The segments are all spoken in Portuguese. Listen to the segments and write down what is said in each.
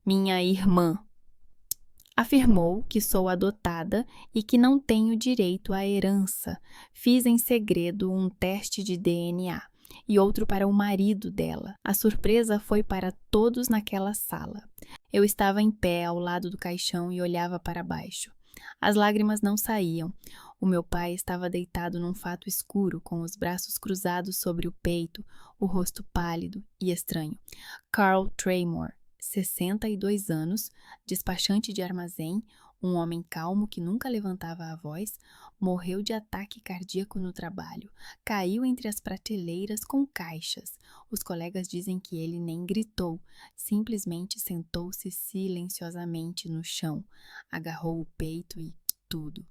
Minha irmã afirmou que sou adotada e que não tenho direito à herança. Fiz em segredo um teste de DNA e outro para o marido dela. A surpresa foi para todos naquela sala. Eu estava em pé ao lado do caixão e olhava para baixo. As lágrimas não saíam. O meu pai estava deitado num fato escuro, com os braços cruzados sobre o peito, o rosto pálido e estranho. Carl Traymore, 62 anos, despachante de armazém, um homem calmo que nunca levantava a voz, morreu de ataque cardíaco no trabalho. Caiu entre as prateleiras com caixas. Os colegas dizem que ele nem gritou, simplesmente sentou-se silenciosamente no chão, agarrou o peito e tudo.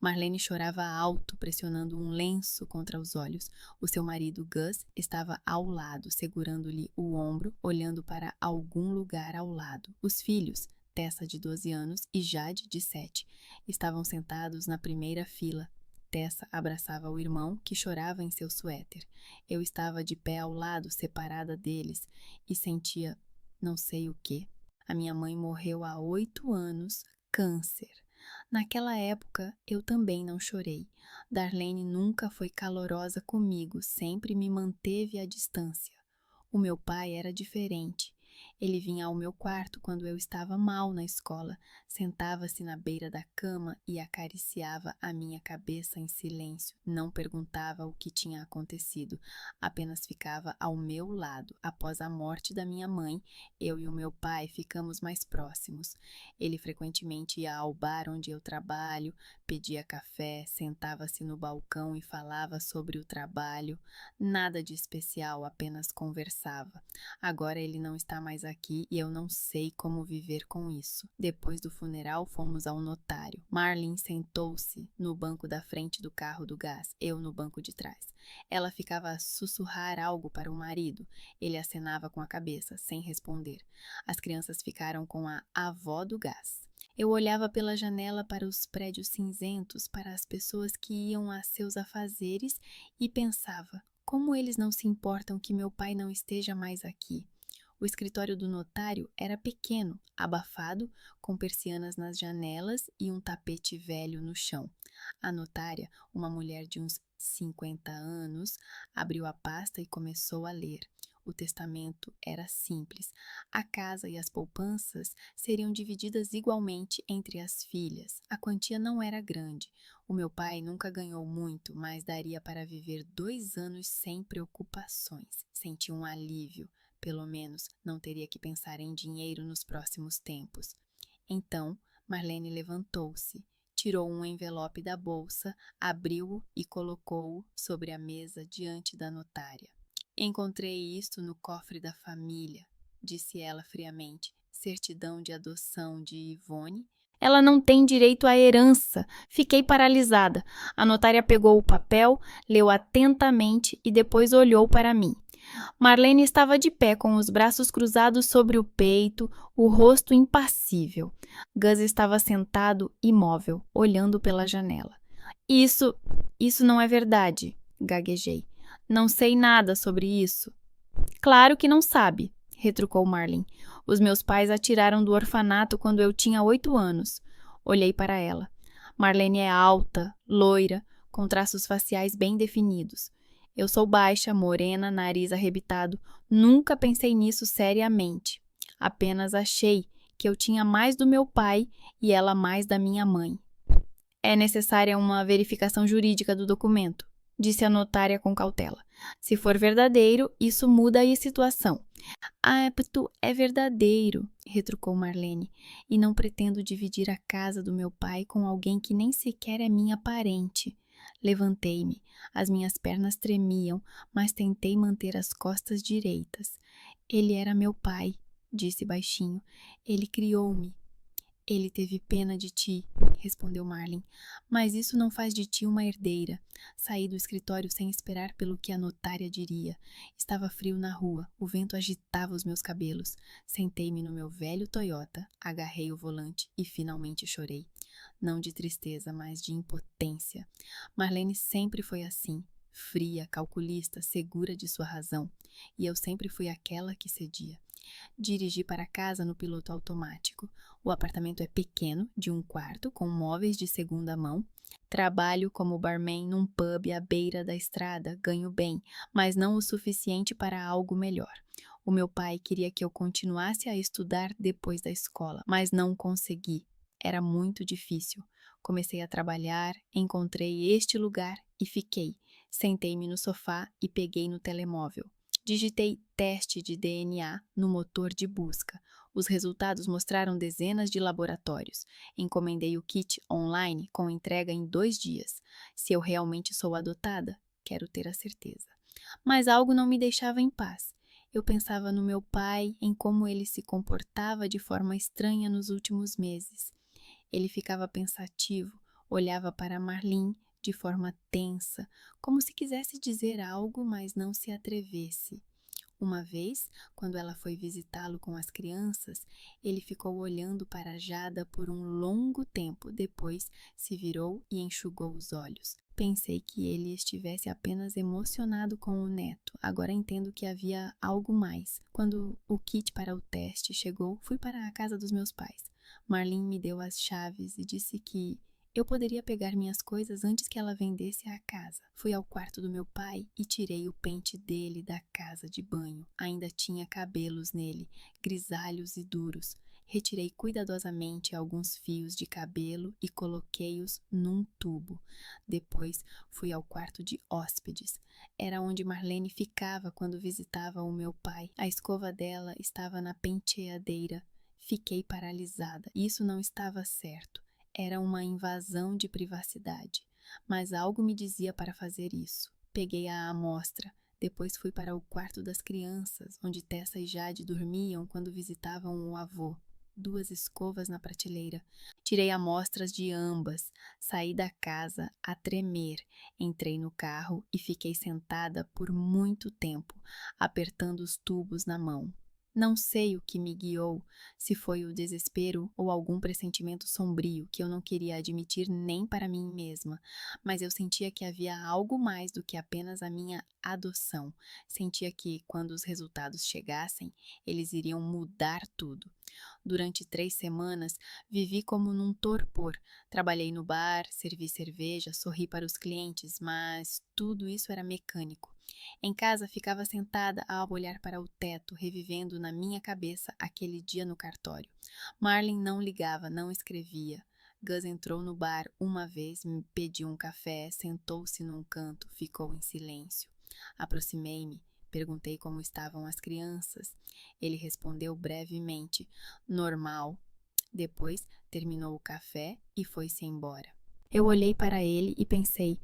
Marlene chorava alto, pressionando um lenço contra os olhos. O seu marido, Gus, estava ao lado, segurando-lhe o ombro, olhando para algum lugar ao lado. Os filhos, Tessa, de 12 anos, e Jade, de 7, estavam sentados na primeira fila. Tessa abraçava o irmão, que chorava em seu suéter. Eu estava de pé ao lado, separada deles, e sentia não sei o quê. A minha mãe morreu há 8 anos, câncer. Naquela época, eu também não chorei. Darlene nunca foi calorosa comigo, sempre me manteve à distância. O meu pai era diferente. Ele vinha ao meu quarto quando eu estava mal na escola, sentava-se na beira da cama e acariciava a minha cabeça em silêncio. Não perguntava o que tinha acontecido, apenas ficava ao meu lado. Após a morte da minha mãe, eu e o meu pai ficamos mais próximos. Ele frequentemente ia ao bar onde eu trabalho, pedia café, sentava-se no balcão e falava sobre o trabalho. Nada de especial, apenas conversava. Agora ele não está mais aqui e eu não sei como viver com isso. Depois do funeral, fomos ao notário. Marlene sentou-se no banco da frente do carro do gás, eu no banco de trás. Ela ficava a sussurrar algo para o marido. Ele acenava com a cabeça, sem responder. As crianças ficaram com a avó do gás. Eu olhava pela janela para os prédios cinzentos, para as pessoas que iam a seus afazeres e pensava: como eles não se importam que meu pai não esteja mais aqui? O escritório do notário era pequeno, abafado, com persianas nas janelas e um tapete velho no chão. A notária, uma mulher de uns 50 anos, abriu a pasta e começou a ler. O testamento era simples. A casa e as poupanças seriam divididas igualmente entre as filhas. A quantia não era grande. O meu pai nunca ganhou muito, mas daria para viver 2 anos sem preocupações. Senti um alívio. Pelo menos não teria que pensar em dinheiro nos próximos tempos. Então, Marlene levantou-se, tirou um envelope da bolsa, abriu-o e colocou-o sobre a mesa diante da notária. Encontrei isto no cofre da família, disse ela friamente. Certidão de adoção de Yvonne. Ela não tem direito à herança. Fiquei paralisada. A notária pegou o papel, leu atentamente e depois olhou para mim. Marlene estava de pé com os braços cruzados sobre o peito, o rosto impassível. Gus estava sentado, imóvel, olhando pela janela. Isso não é verdade, gaguejei. Não sei nada sobre isso. Claro que não sabe, retrucou Marlene. Os meus pais a tiraram do orfanato quando eu tinha 8 anos. Olhei para ela. Marlene é alta, loira, com traços faciais bem definidos. Eu sou baixa, morena, nariz arrebitado. Nunca pensei nisso seriamente. Apenas achei que eu tinha mais do meu pai e ela mais da minha mãe. É necessária uma verificação jurídica do documento, disse a notária com cautela. Se for verdadeiro, isso muda a situação. É verdadeiro, retrucou Marlene, e não pretendo dividir a casa do meu pai com alguém que nem sequer é minha parente. Levantei-me. As minhas pernas tremiam, mas tentei manter as costas direitas. Ele era meu pai, disse baixinho. Ele criou-me. Ele teve pena de ti, respondeu Marlene, mas isso não faz de ti uma herdeira. Saí do escritório sem esperar pelo que a notária diria. Estava frio na rua, o vento agitava os meus cabelos. Sentei-me no meu velho Toyota, agarrei o volante e finalmente chorei. Não de tristeza, mas de impotência. Marlene sempre foi assim, fria, calculista, segura de sua razão, e eu sempre fui aquela que cedia. Dirigi para casa no piloto automático. O apartamento é pequeno, de um quarto, com móveis de segunda mão. Trabalho como barman num pub à beira da estrada, ganho bem, mas não o suficiente para algo melhor. O meu pai queria que eu continuasse a estudar depois da escola, mas não consegui. Era muito difícil. Comecei a trabalhar, encontrei este lugar e fiquei. Sentei-me no sofá e peguei no telemóvel. Digitei teste de DNA no motor de busca. Os resultados mostraram dezenas de laboratórios. Encomendei o kit online com entrega em 2 dias. Se eu realmente sou adotada, quero ter a certeza. Mas algo não me deixava em paz. Eu pensava no meu pai, em como ele se comportava de forma estranha nos últimos meses. Ele ficava pensativo, olhava para Marlene de forma tensa, como se quisesse dizer algo, mas não se atrevesse. Uma vez, quando ela foi visitá-lo com as crianças, ele ficou olhando para Jada por um longo tempo, depois se virou e enxugou os olhos. Pensei que ele estivesse apenas emocionado com o neto. Agora entendo que havia algo mais. Quando o kit para o teste chegou, fui para a casa dos meus pais. Marlene me deu as chaves e disse que eu poderia pegar minhas coisas antes que ela vendesse a casa. Fui ao quarto do meu pai e tirei o pente dele da casa de banho. Ainda tinha cabelos nele, grisalhos e duros. Retirei cuidadosamente alguns fios de cabelo e coloquei-os num tubo. Depois fui ao quarto de hóspedes. Era onde Marlene ficava quando visitava o meu pai. A escova dela estava na penteadeira. Fiquei paralisada. Isso não estava certo. Era uma invasão de privacidade, mas algo me dizia para fazer isso. Peguei a amostra, depois fui para o quarto das crianças, onde Tessa e Jade dormiam quando visitavam o avô. 2 escovas na prateleira. Tirei amostras de ambas, saí da casa a tremer, entrei no carro e fiquei sentada por muito tempo, apertando os tubos na mão. Não sei o que me guiou, se foi o desespero ou algum pressentimento sombrio que eu não queria admitir nem para mim mesma, mas eu sentia que havia algo mais do que apenas a minha adoção. Sentia que, quando os resultados chegassem, eles iriam mudar tudo. Durante 3 semanas, vivi como num torpor. Trabalhei no bar, servi cerveja, sorri para os clientes, mas tudo isso era mecânico. Em casa, ficava sentada a olhar para o teto, revivendo na minha cabeça aquele dia no cartório. Marlene não ligava, não escrevia. Gus entrou no bar uma vez, me pediu um café, sentou-se num canto, ficou em silêncio. Aproximei-me, perguntei como estavam as crianças. Ele respondeu brevemente, normal. Depois, terminou o café e foi-se embora. Eu olhei para ele e pensei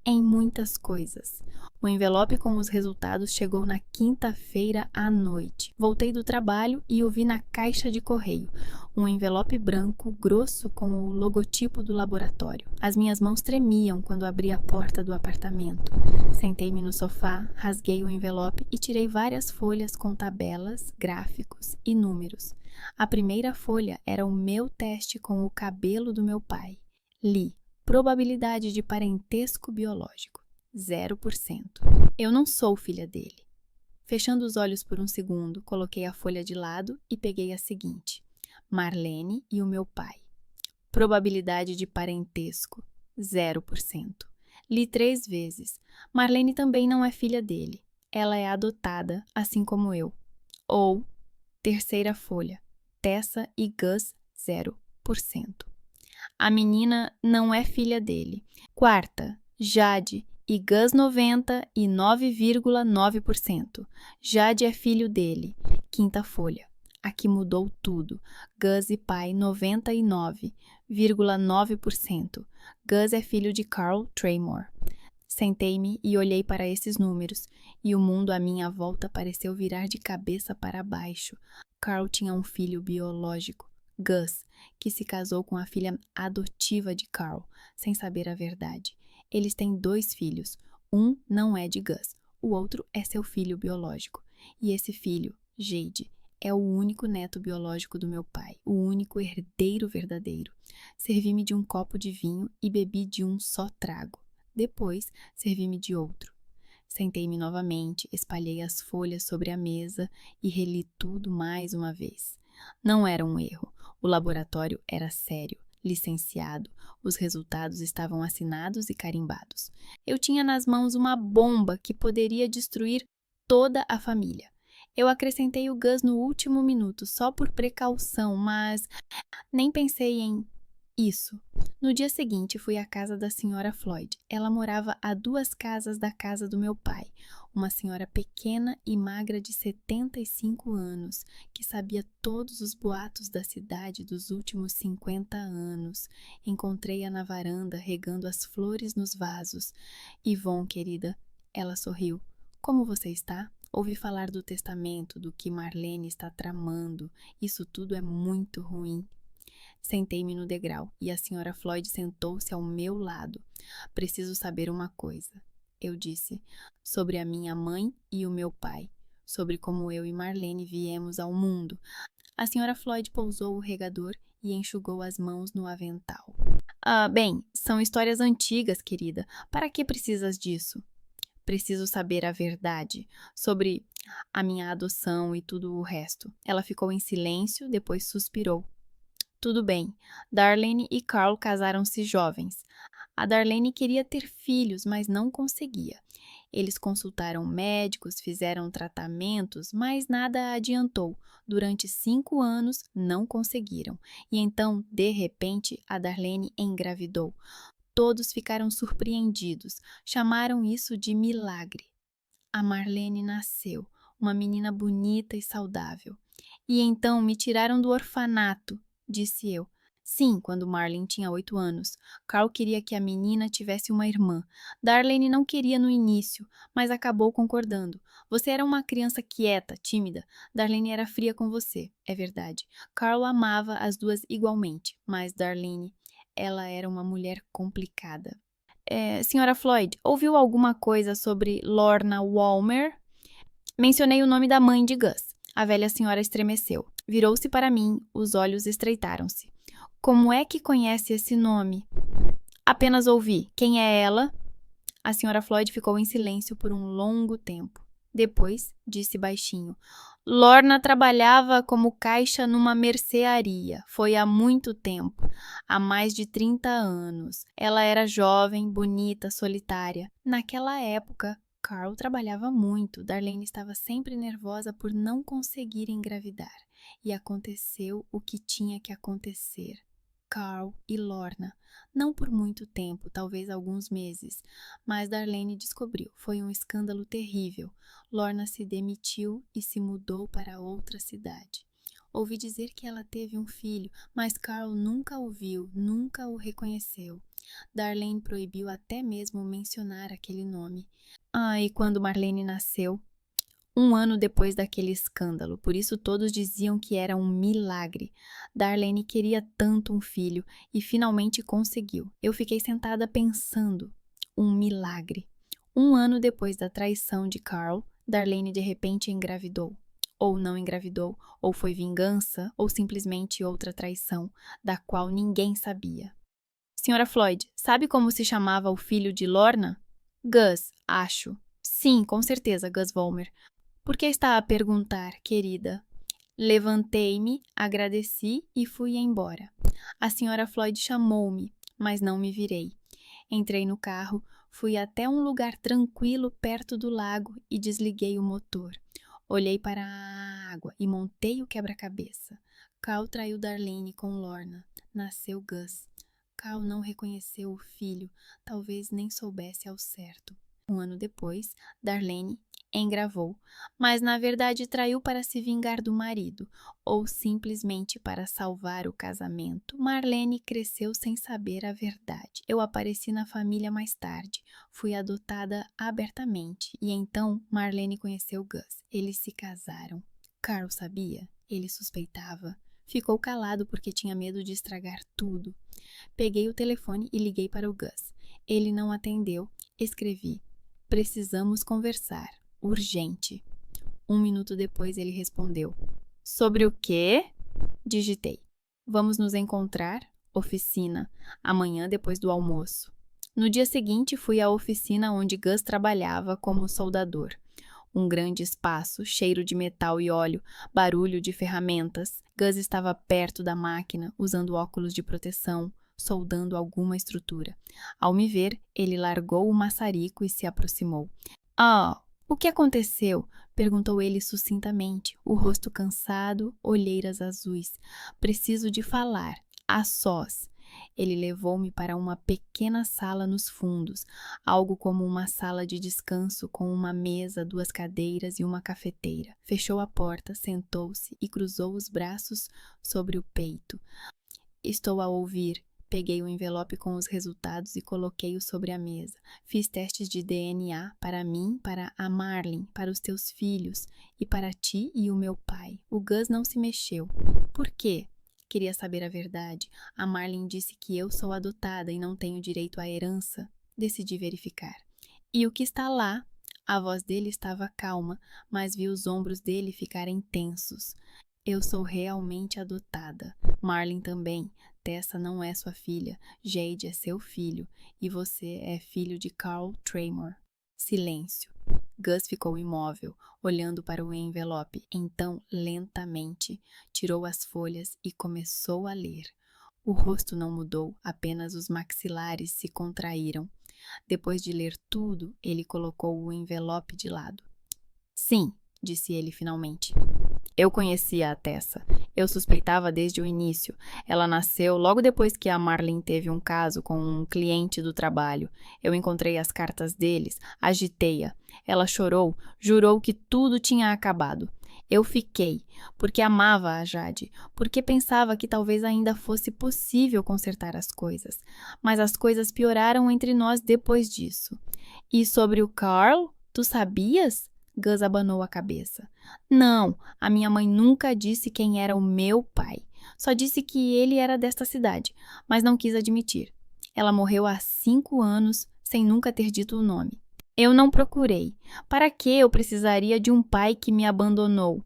em muitas coisas. O envelope com os resultados chegou na quinta-feira à noite. Voltei do trabalho e o vi na caixa de correio. Um envelope branco, grosso, com o logotipo do laboratório. As minhas mãos tremiam quando abri a porta do apartamento. Sentei-me no sofá, rasguei o envelope e tirei várias folhas com tabelas, gráficos e números. A primeira folha era o meu teste com o cabelo do meu pai. Li. Probabilidade de parentesco biológico, 0%. Eu não sou filha dele. Fechando os olhos por um segundo, coloquei a folha de lado e peguei a seguinte. Marlene e o meu pai. Probabilidade de parentesco, 0%. Li 3 vezes. Marlene também não é filha dele. Ela é adotada, assim como eu. Ou, terceira folha. Tessa e Gus, 0%. A menina não é filha dele. Quarta, Jade e Gus 99,9%. Jade é filho dele. Quinta folha. Aqui mudou tudo. Gus e pai 99,9%. Gus é filho de Carl Traymore. Sentei-me e olhei para esses números, e o mundo à minha volta pareceu virar de cabeça para baixo. Carl tinha um filho biológico. Gus, que se casou com a filha adotiva de Carl, sem saber a verdade. Eles têm 2 filhos. Um não é de Gus, o outro é seu filho biológico. E esse filho, Jade, é o único neto biológico do meu pai, o único herdeiro verdadeiro. Servi-me de um copo de vinho e bebi de um só trago. Depois, servi-me de outro. Sentei-me novamente, espalhei as folhas sobre a mesa e reli tudo mais uma vez. Não era um erro. O laboratório era sério, licenciado, os resultados estavam assinados e carimbados. Eu tinha nas mãos uma bomba que poderia destruir toda a família. Eu acrescentei o Gus no último minuto, só por precaução, mas nem pensei em isso. No dia seguinte, fui à casa da senhora Floyd. Ela morava a 2 casas da casa do meu pai. Uma senhora pequena e magra de 75 anos, que sabia todos os boatos da cidade dos últimos 50 anos. Encontrei-a na varanda, regando as flores nos vasos. Yvonne, querida, ela sorriu. Como você está? Ouvi falar do testamento, do que Marlene está tramando. Isso tudo é muito ruim. Sentei-me no degrau e a senhora Floyd sentou-se ao meu lado. Preciso saber uma coisa, eu disse, sobre a minha mãe e o meu pai, sobre como eu e Marlene viemos ao mundo. A senhora Floyd pousou o regador e enxugou as mãos no avental. Bem, são histórias antigas, querida. Para que precisas disso? Preciso saber a verdade sobre a minha adoção e tudo o resto. Ela ficou em silêncio, depois suspirou. Tudo bem. Darlene e Carl casaram-se jovens. A Darlene queria ter filhos, mas não conseguia. Eles consultaram médicos, fizeram tratamentos, mas nada adiantou. Durante 5 anos, não conseguiram. E então, de repente, a Darlene engravidou. Todos ficaram surpreendidos. Chamaram isso de milagre. A Marlene nasceu, uma menina bonita e saudável. E então me tiraram do orfanato, disse eu. Sim, quando Marlene tinha 8 anos. Carl queria que a menina tivesse uma irmã. Darlene não queria no início, mas acabou concordando. Você era uma criança quieta, tímida. Darlene era fria com você, é verdade. Carl amava as duas igualmente, mas Darlene, ela era uma mulher complicada. Senhora Floyd, ouviu alguma coisa sobre Lorna Walmer? Mencionei o nome da mãe de Gus. A velha senhora estremeceu. Virou-se para mim, os olhos estreitaram-se. Como é que conhece esse nome? Apenas ouvi. Quem é ela? A senhora Floyd ficou em silêncio por um longo tempo. Depois, disse baixinho. Lorna trabalhava como caixa numa mercearia. Foi há muito tempo. Há mais de 30 anos. Ela era jovem, bonita, solitária. Naquela época, Carl trabalhava muito. Darlene estava sempre nervosa por não conseguir engravidar. E aconteceu o que tinha que acontecer. Carl e Lorna. Não por muito tempo, talvez alguns meses. Mas Darlene descobriu. Foi um escândalo terrível. Lorna se demitiu e se mudou para outra cidade. Ouvi dizer que ela teve um filho, mas Carl nunca o viu, nunca o reconheceu. Darlene proibiu até mesmo mencionar aquele nome. E quando Marlene nasceu? 1 ano depois daquele escândalo, por isso todos diziam que era um milagre. Darlene queria tanto um filho e finalmente conseguiu. Eu fiquei sentada pensando. Um milagre. 1 ano depois da traição de Carl, Darlene de repente engravidou. Ou não engravidou, ou foi vingança, ou simplesmente outra traição, da qual ninguém sabia. Senhora Floyd, sabe como se chamava o filho de Lorna? Gus, acho. Sim, com certeza, Gus Vollmer. Por que está a perguntar, querida? Levantei-me, agradeci e fui embora. A senhora Floyd chamou-me, mas não me virei. Entrei no carro, fui até um lugar tranquilo perto do lago e desliguei o motor. Olhei para a água e montei o quebra-cabeça. Carl traiu Darlene com Lorna. Nasceu Gus. Carl não reconheceu o filho, talvez nem soubesse ao certo. 1 ano depois, Darlene engravou, mas na verdade traiu para se vingar do marido, ou simplesmente para salvar o casamento. Marlene cresceu sem saber a verdade. Eu apareci na família mais tarde, fui adotada abertamente, e então Marlene conheceu Gus. Eles se casaram. Carl sabia? Ele suspeitava. Ficou calado porque tinha medo de estragar tudo. Peguei o telefone e liguei para o Gus. Ele não atendeu. Escrevi: precisamos conversar. Urgente. 1 minuto depois ele respondeu. Sobre o quê? Digitei. Vamos nos encontrar? Oficina. Amanhã depois do almoço. No dia seguinte, fui à oficina onde Gus trabalhava como soldador. Um grande espaço, cheiro de metal e óleo, barulho de ferramentas. Gus estava perto da máquina, usando óculos de proteção, soldando alguma estrutura. Ao me ver, ele largou o maçarico e se aproximou. « Ah, o que aconteceu? » perguntou ele sucintamente, o rosto cansado, olheiras azuis. « Preciso de falar, a sós. » Ele levou-me para uma pequena sala nos fundos, algo como uma sala de descanso com uma mesa, 2 cadeiras e uma cafeteira. Fechou a porta, sentou-se e cruzou os braços sobre o peito. Estou a ouvir. Peguei o envelope com os resultados e coloquei-o sobre a mesa. Fiz testes de DNA para mim, para a Marlene, para os teus filhos e para ti e o meu pai. O Gus não se mexeu. Por quê? Queria saber a verdade. A Marlene disse que eu sou adotada e não tenho direito à herança. Decidi verificar. E o que está lá? A voz dele estava calma, mas vi os ombros dele ficarem tensos. Eu sou realmente adotada. Marlene também. Tessa não é sua filha. Jade é seu filho. E você é filho de Carl Tremor. Silêncio. Gus ficou imóvel, olhando para o envelope. Então, lentamente, tirou as folhas e começou a ler. O rosto não mudou, apenas os maxilares se contraíram. Depois de ler tudo, ele colocou o envelope de lado. Sim, disse ele finalmente. Eu conhecia a Tessa. Eu suspeitava desde o início. Ela nasceu logo depois que a Marlene teve um caso com um cliente do trabalho. Eu encontrei as cartas deles, agitei-a. Ela chorou, jurou que tudo tinha acabado. Eu fiquei, porque amava a Jade, porque pensava que talvez ainda fosse possível consertar as coisas. Mas as coisas pioraram entre nós depois disso. E sobre o Carl? Tu sabias? Gus abanou a cabeça. Não, a minha mãe nunca disse quem era o meu pai. Só disse que ele era desta cidade, mas não quis admitir. Ela morreu há 5 anos, sem nunca ter dito o nome. Eu não procurei. Para que eu precisaria de um pai que me abandonou?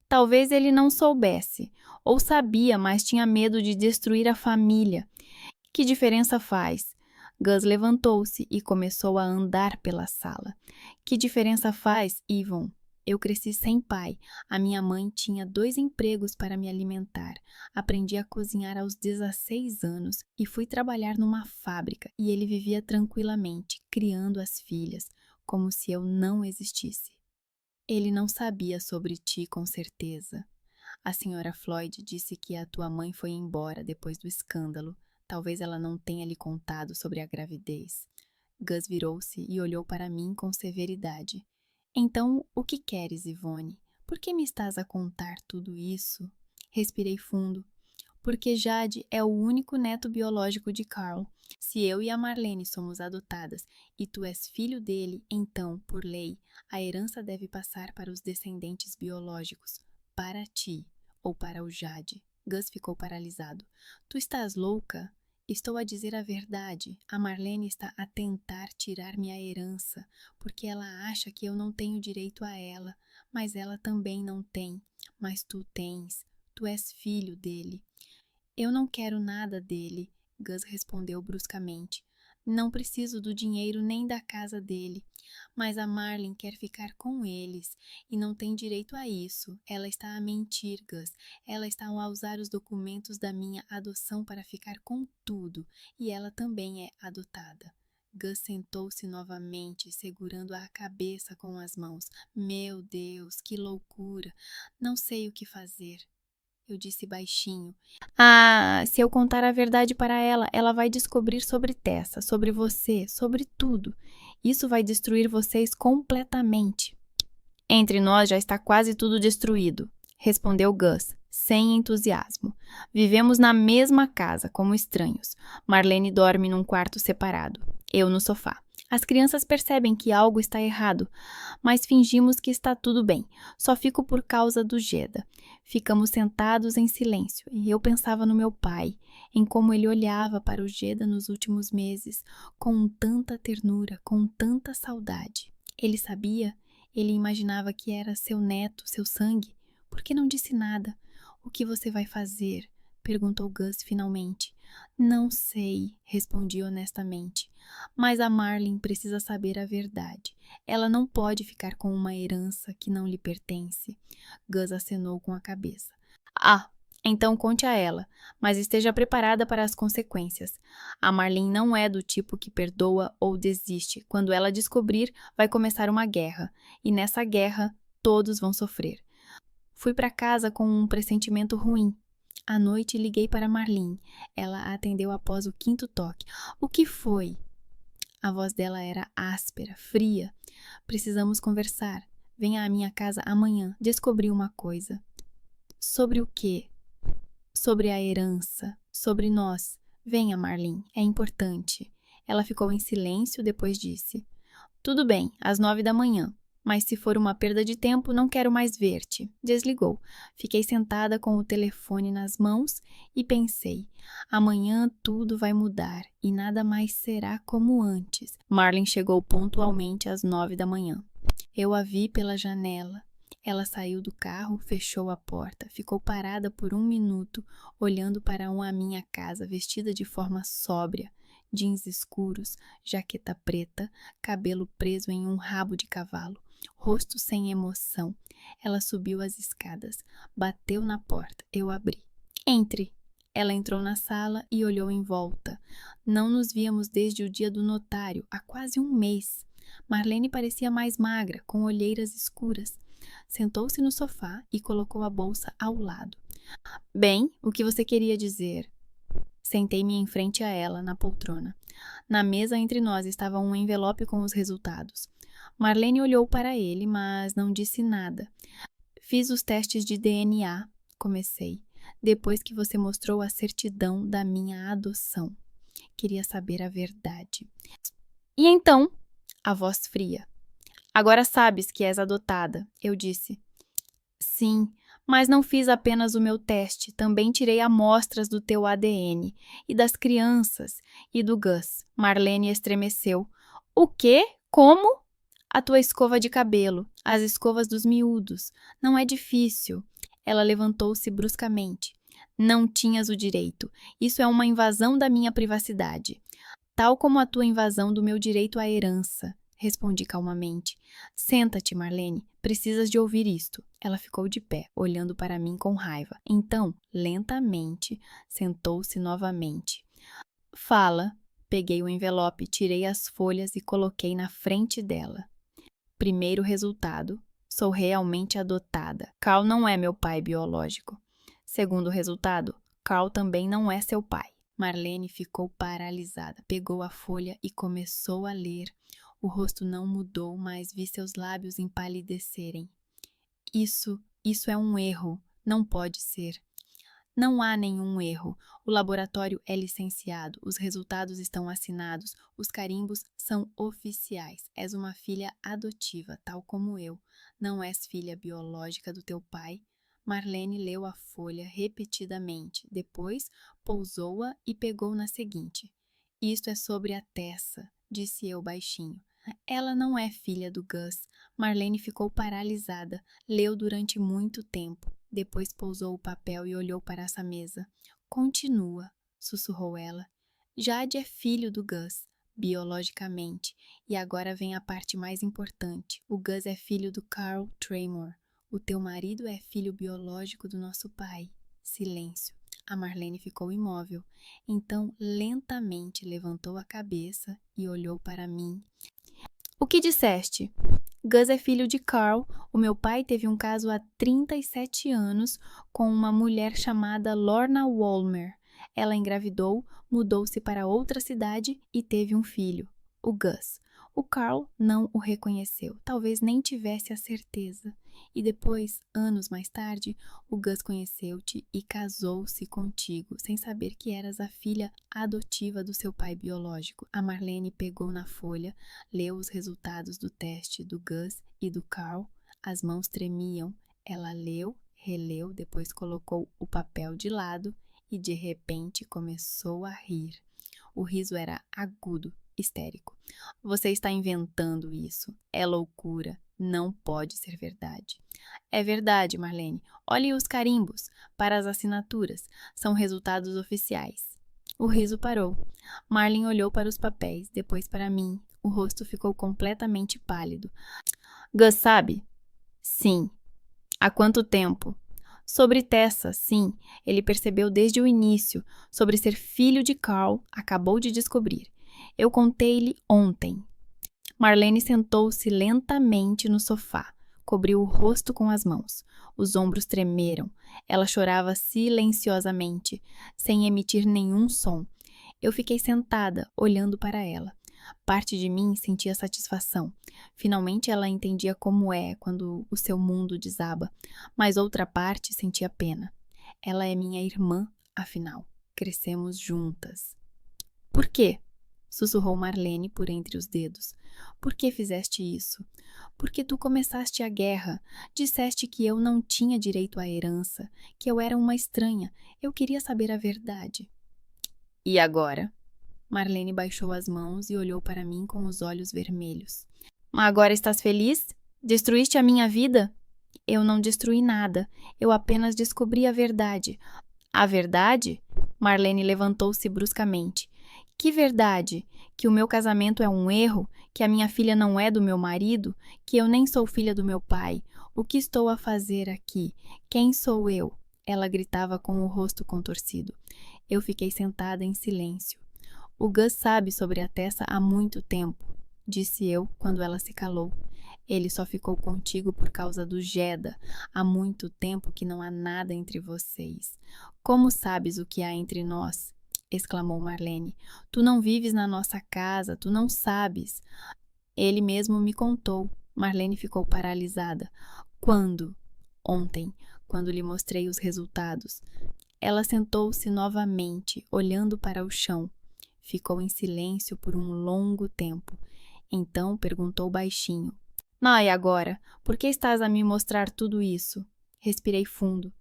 Talvez ele não soubesse, ou sabia, mas tinha medo de destruir a família. Que diferença faz? Gus levantou-se e começou a andar pela sala. Que diferença faz, Yvonne? Eu cresci sem pai. A minha mãe tinha 2 empregos para me alimentar. Aprendi a cozinhar aos 16 anos e fui trabalhar numa fábrica. E ele vivia tranquilamente, criando as filhas, como se eu não existisse. Ele não sabia sobre ti com certeza. A senhora Floyd disse que a tua mãe foi embora depois do escândalo. Talvez ela não tenha lhe contado sobre a gravidez. Gus virou-se e olhou para mim com severidade. Então, o que queres, Yvonne? Por que me estás a contar tudo isso? Respirei fundo. Porque Jade é o único neto biológico de Carl. Se eu e a Marlene somos adotadas e tu és filho dele, então, por lei, a herança deve passar para os descendentes biológicos, para ti ou para o Jade. Gus ficou paralisado. Tu estás louca? Estou a dizer a verdade. A Marlene está a tentar tirar-me a herança, porque ela acha que eu não tenho direito a ela, mas ela também não tem. Mas tu tens. Tu és filho dele. Eu não quero nada dele, Gus respondeu bruscamente. Não preciso do dinheiro nem da casa dele. Mas a Marlene quer ficar com eles e não tem direito a isso. Ela está a mentir, Gus. Ela está a usar os documentos da minha adoção para ficar com tudo. E ela também é adotada. Gus sentou-se novamente, segurando a cabeça com as mãos. Meu Deus, que loucura! Não sei o que fazer. Eu disse baixinho. Ah, se eu contar a verdade para ela, ela vai descobrir sobre Tessa, sobre você, sobre tudo. Isso vai destruir vocês completamente. Entre nós já está quase tudo destruído, respondeu Gus, sem entusiasmo. Vivemos na mesma casa, como estranhos. Marlene dorme num quarto separado, eu no sofá. As crianças percebem que algo está errado, mas fingimos que está tudo bem. Só fico por causa do Geda. Ficamos sentados em silêncio e eu pensava no meu pai, em como ele olhava para o Geda nos últimos meses, com tanta ternura, com tanta saudade. Ele sabia? Ele imaginava que era seu neto, seu sangue. Por que não disse nada? O que você vai fazer? Perguntou Gus finalmente. Não sei, respondi honestamente. Mas a Marlin precisa saber a verdade. Ela não pode ficar com uma herança que não lhe pertence. Gus acenou com a cabeça. Ah, então conte a ela, mas esteja preparada para as consequências. A Marlin não é do tipo que perdoa ou desiste. Quando ela descobrir, vai começar uma guerra. E nessa guerra, todos vão sofrer. Fui para casa com um pressentimento ruim. À noite liguei para Marlin. Ela atendeu após o 5º toque. O que foi? A voz dela era áspera, fria. Precisamos conversar. Venha à minha casa amanhã. Descobri uma coisa. Sobre o quê? Sobre a herança. Sobre nós. Venha, Marlin. É importante. Ela ficou em silêncio, depois disse. Tudo bem, às 9 da manhã. Mas se for uma perda de tempo, não quero mais ver-te. Desligou. Fiquei sentada com o telefone nas mãos e pensei, amanhã tudo vai mudar e nada mais será como antes. Marlin chegou pontualmente às 9 da manhã. Eu a vi pela janela. Ela saiu do carro, fechou a porta, ficou parada por 1 minuto, olhando para a minha casa, vestida de forma sóbria. Jeans escuros, jaqueta preta, cabelo preso em um rabo de cavalo, rosto sem emoção. Ela subiu as escadas, bateu na porta. Eu abri. Entre! Ela entrou na sala e olhou em volta. Não nos víamos desde o dia do notário, há quase 1 mês. Marlene parecia mais magra, com olheiras escuras. Sentou-se no sofá e colocou a bolsa ao lado. Bem, o que você queria dizer? Sentei-me em frente a ela, na poltrona. Na mesa entre nós estava um envelope com os resultados. Marlene olhou para ele, mas não disse nada. Fiz os testes de DNA, comecei, depois que você mostrou a certidão da minha adoção. Queria saber a verdade. E então? A voz fria. Agora sabes que és adotada, eu disse. Sim, mas não fiz apenas o meu teste, também tirei amostras do teu ADN, e das crianças, e do Gus. Marlene estremeceu. O quê? Como? A tua escova de cabelo, as escovas dos miúdos. Não é difícil. Ela levantou-se bruscamente. Não tinhas o direito. Isso é uma invasão da minha privacidade. Tal como a tua invasão do meu direito à herança. Respondi calmamente. Senta-te, Marlene. Precisas de ouvir isto. Ela ficou de pé, olhando para mim com raiva. Então, lentamente, sentou-se novamente. Fala. Peguei o envelope, tirei as folhas e coloquei na frente dela. Primeiro resultado. Sou realmente adotada. Carl não é meu pai biológico. Segundo resultado. Carl também não é seu pai. Marlene ficou paralisada. Pegou a folha e começou a ler. O rosto não mudou, mas vi seus lábios empalidecerem. Isso é um erro. Não pode ser. Não há nenhum erro. O laboratório é licenciado, os resultados estão assinados, os carimbos são oficiais. És uma filha adotiva, tal como eu. Não és filha biológica do teu pai. Marlene leu a folha repetidamente, depois pousou-a e pegou na seguinte. Isto é sobre a Tessa, disse eu baixinho. Ela não é filha do Gus. Marlene ficou paralisada, leu durante muito tempo. Depois pousou o papel e olhou para essa mesa. Continua, sussurrou ela. Jade é filho do Gus, biologicamente. E agora vem a parte mais importante. O Gus é filho do Carl Tremor. O teu marido é filho biológico do nosso pai. Silêncio. A Marlene ficou imóvel. Então, lentamente levantou a cabeça e olhou para mim. O que disseste? Gus é filho de Carl. O meu pai teve um caso há 37 anos com uma mulher chamada Lorna Wollmer. Ela engravidou, mudou-se para outra cidade e teve um filho, o Gus. O Carl não o reconheceu, talvez nem tivesse a certeza. E depois, anos mais tarde, o Gus conheceu-te e casou-se contigo, sem saber que eras a filha adotiva do seu pai biológico. A Marlene pegou na folha, leu os resultados do teste do Gus e do Carl. As mãos tremiam. Ela leu, releu, depois colocou o papel de lado e de repente começou a rir. O riso era agudo, histérico. Você está inventando isso. É loucura. Não pode ser verdade. É verdade, Marlene. Olhe os carimbos para as assinaturas. São resultados oficiais. O riso parou. Marlene olhou para os papéis, depois para mim. O rosto ficou completamente pálido. Gus sabe? Sim. Há quanto tempo? Sobre Tessa, sim. Ele percebeu desde o início. Sobre ser filho de Carl, acabou de descobrir. Eu contei-lhe ontem. Marlene sentou-se lentamente no sofá. Cobriu o rosto com as mãos. Os ombros tremeram. Ela chorava silenciosamente, sem emitir nenhum som. Eu fiquei sentada, olhando para ela. Parte de mim sentia satisfação. Finalmente ela entendia como é quando o seu mundo desaba. Mas outra parte sentia pena. Ela é minha irmã, afinal. Crescemos juntas. Por quê? Sussurrou Marlene por entre os dedos. Por que fizeste isso? Porque tu começaste a guerra. Disseste que eu não tinha direito à herança, que eu era uma estranha. Eu queria saber a verdade. E agora? Marlene baixou as mãos e olhou para mim com os olhos vermelhos. Agora estás feliz? Destruíste a minha vida? Eu não destruí nada. Eu apenas descobri a verdade. A verdade? Marlene levantou-se bruscamente. Que verdade? Que o meu casamento é um erro? Que a minha filha não é do meu marido? Que eu nem sou filha do meu pai? O que estou a fazer aqui? Quem sou eu? Ela gritava com o rosto contorcido. Eu fiquei sentada em silêncio. O Gus sabe sobre a Tessa há muito tempo, disse eu quando ela se calou. Ele só ficou contigo por causa do Jeddah. Há muito tempo que não há nada entre vocês. Como sabes o que há entre nós? Exclamou Marlene. Tu não vives na nossa casa, tu não sabes. Ele mesmo me contou. Marlene ficou paralisada. Quando? Ontem, quando lhe mostrei os resultados. Ela sentou-se novamente, olhando para o chão. Ficou em silêncio por um longo tempo. Então perguntou baixinho. E agora? Por que estás a me mostrar tudo isso? Respirei fundo.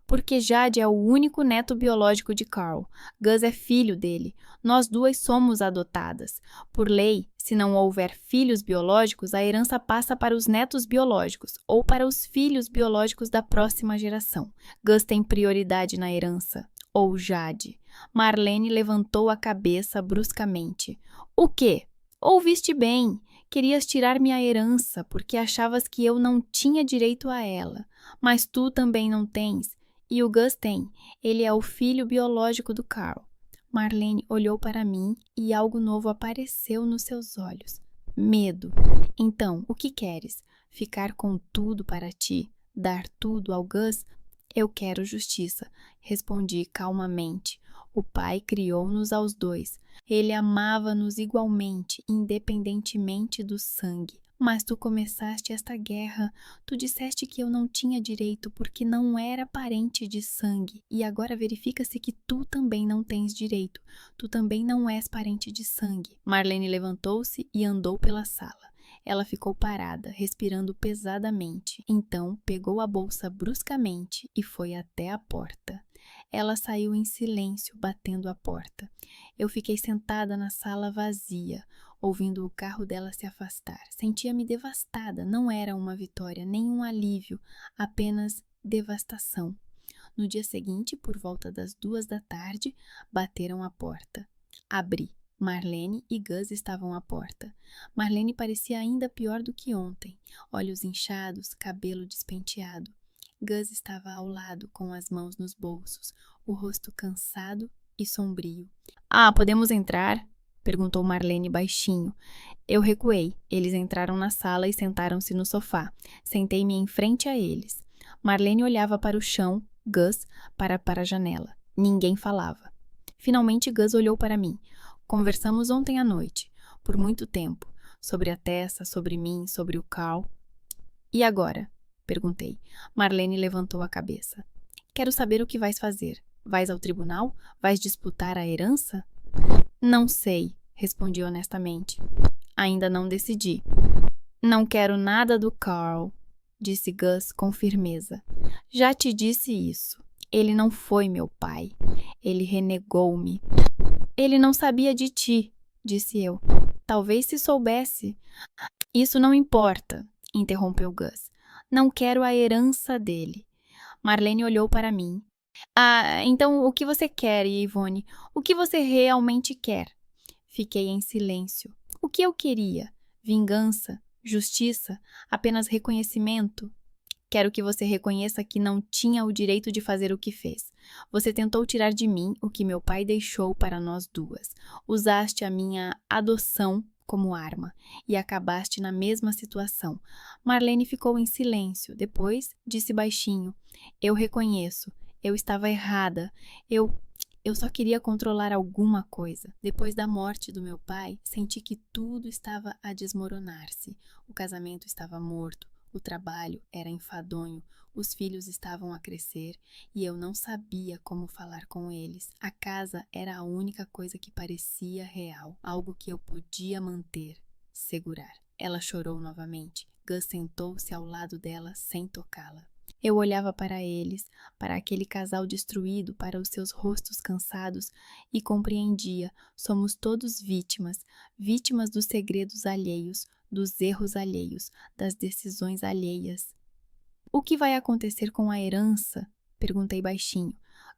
Porque Jade é o único neto biológico de Carl. Gus é filho dele. Nós duas somos adotadas. Por lei, se não houver filhos biológicos, a herança passa para os netos biológicos ou para os filhos biológicos da próxima geração. Gus tem prioridade na herança. Ou Jade. Marlene levantou a cabeça bruscamente. O quê? Ouviste bem. Querias tirar-me a herança porque achavas que eu não tinha direito a ela. Mas tu também não tens. E o Gus tem. Ele é o filho biológico do Carl. Marlene olhou para mim e algo novo apareceu nos seus olhos. Medo. Então, o que queres? Ficar com tudo para ti? Dar tudo ao Gus? Eu quero justiça, respondi calmamente. O Pai criou-nos aos dois. Ele amava-nos igualmente, independentemente do sangue. Mas tu começaste esta guerra. Tu disseste que eu não tinha direito porque não era parente de sangue. E agora verifica-se que tu também não tens direito. Tu também não és parente de sangue. Marlene levantou-se e andou pela sala. Ela ficou parada, respirando pesadamente. Então, pegou a bolsa bruscamente e foi até a porta. Ela saiu em silêncio, batendo a porta. Eu fiquei sentada na sala vazia, ouvindo o carro dela se afastar. Sentia-me devastada. Não era uma vitória, nem um alívio, apenas devastação. No dia seguinte, por volta das 2 da tarde, bateram à porta. Abri. Marlene e Gus estavam à porta. Marlene parecia ainda pior do que ontem. Olhos inchados, cabelo despenteado. Gus estava ao lado, com as mãos nos bolsos, o rosto cansado e sombrio. Podemos entrar? Perguntou Marlene baixinho. Eu recuei. Eles entraram na sala e sentaram-se no sofá. Sentei-me em frente a eles. Marlene olhava para o chão, Gus para a janela. Ninguém falava. Finalmente Gus olhou para mim. Conversamos ontem à noite, por muito tempo, sobre a Tessa, sobre mim, sobre o Carl. E agora? Perguntei. Marlene levantou a cabeça. Quero saber o que vais fazer. Vais ao tribunal? Vais disputar a herança? Não sei, respondi honestamente. Ainda não decidi. Não quero nada do Carl, disse Gus com firmeza. Já te disse isso. Ele não foi meu pai. Ele renegou-me. Ele não sabia de ti, disse eu. Talvez se soubesse. Isso não importa, interrompeu Gus. Não quero a herança dele. Marlene olhou para mim. Então o que você quer, Yvonne? O que você realmente quer? Fiquei em silêncio. O que eu queria? Vingança? Justiça? Apenas reconhecimento? Quero que você reconheça que não tinha o direito de fazer o que fez. Você tentou tirar de mim o que meu pai deixou para nós duas. Usaste a minha adoção como arma e acabaste na mesma situação. Marlene ficou em silêncio. Depois disse baixinho: Eu reconheço. Eu estava errada. Eu só queria controlar alguma coisa. Depois da morte do meu pai, senti que tudo estava a desmoronar-se. O casamento estava morto. O trabalho era enfadonho, os filhos estavam a crescer e eu não sabia como falar com eles. A casa era a única coisa que parecia real, algo que eu podia manter, segurar. Ela chorou novamente. Gus sentou-se ao lado dela sem tocá-la. Eu olhava para eles, para aquele casal destruído, para os seus rostos cansados e compreendia. Somos todos vítimas, vítimas dos segredos alheios, dos erros alheios, das decisões alheias. O que vai acontecer com a herança? Perguntei baixinho.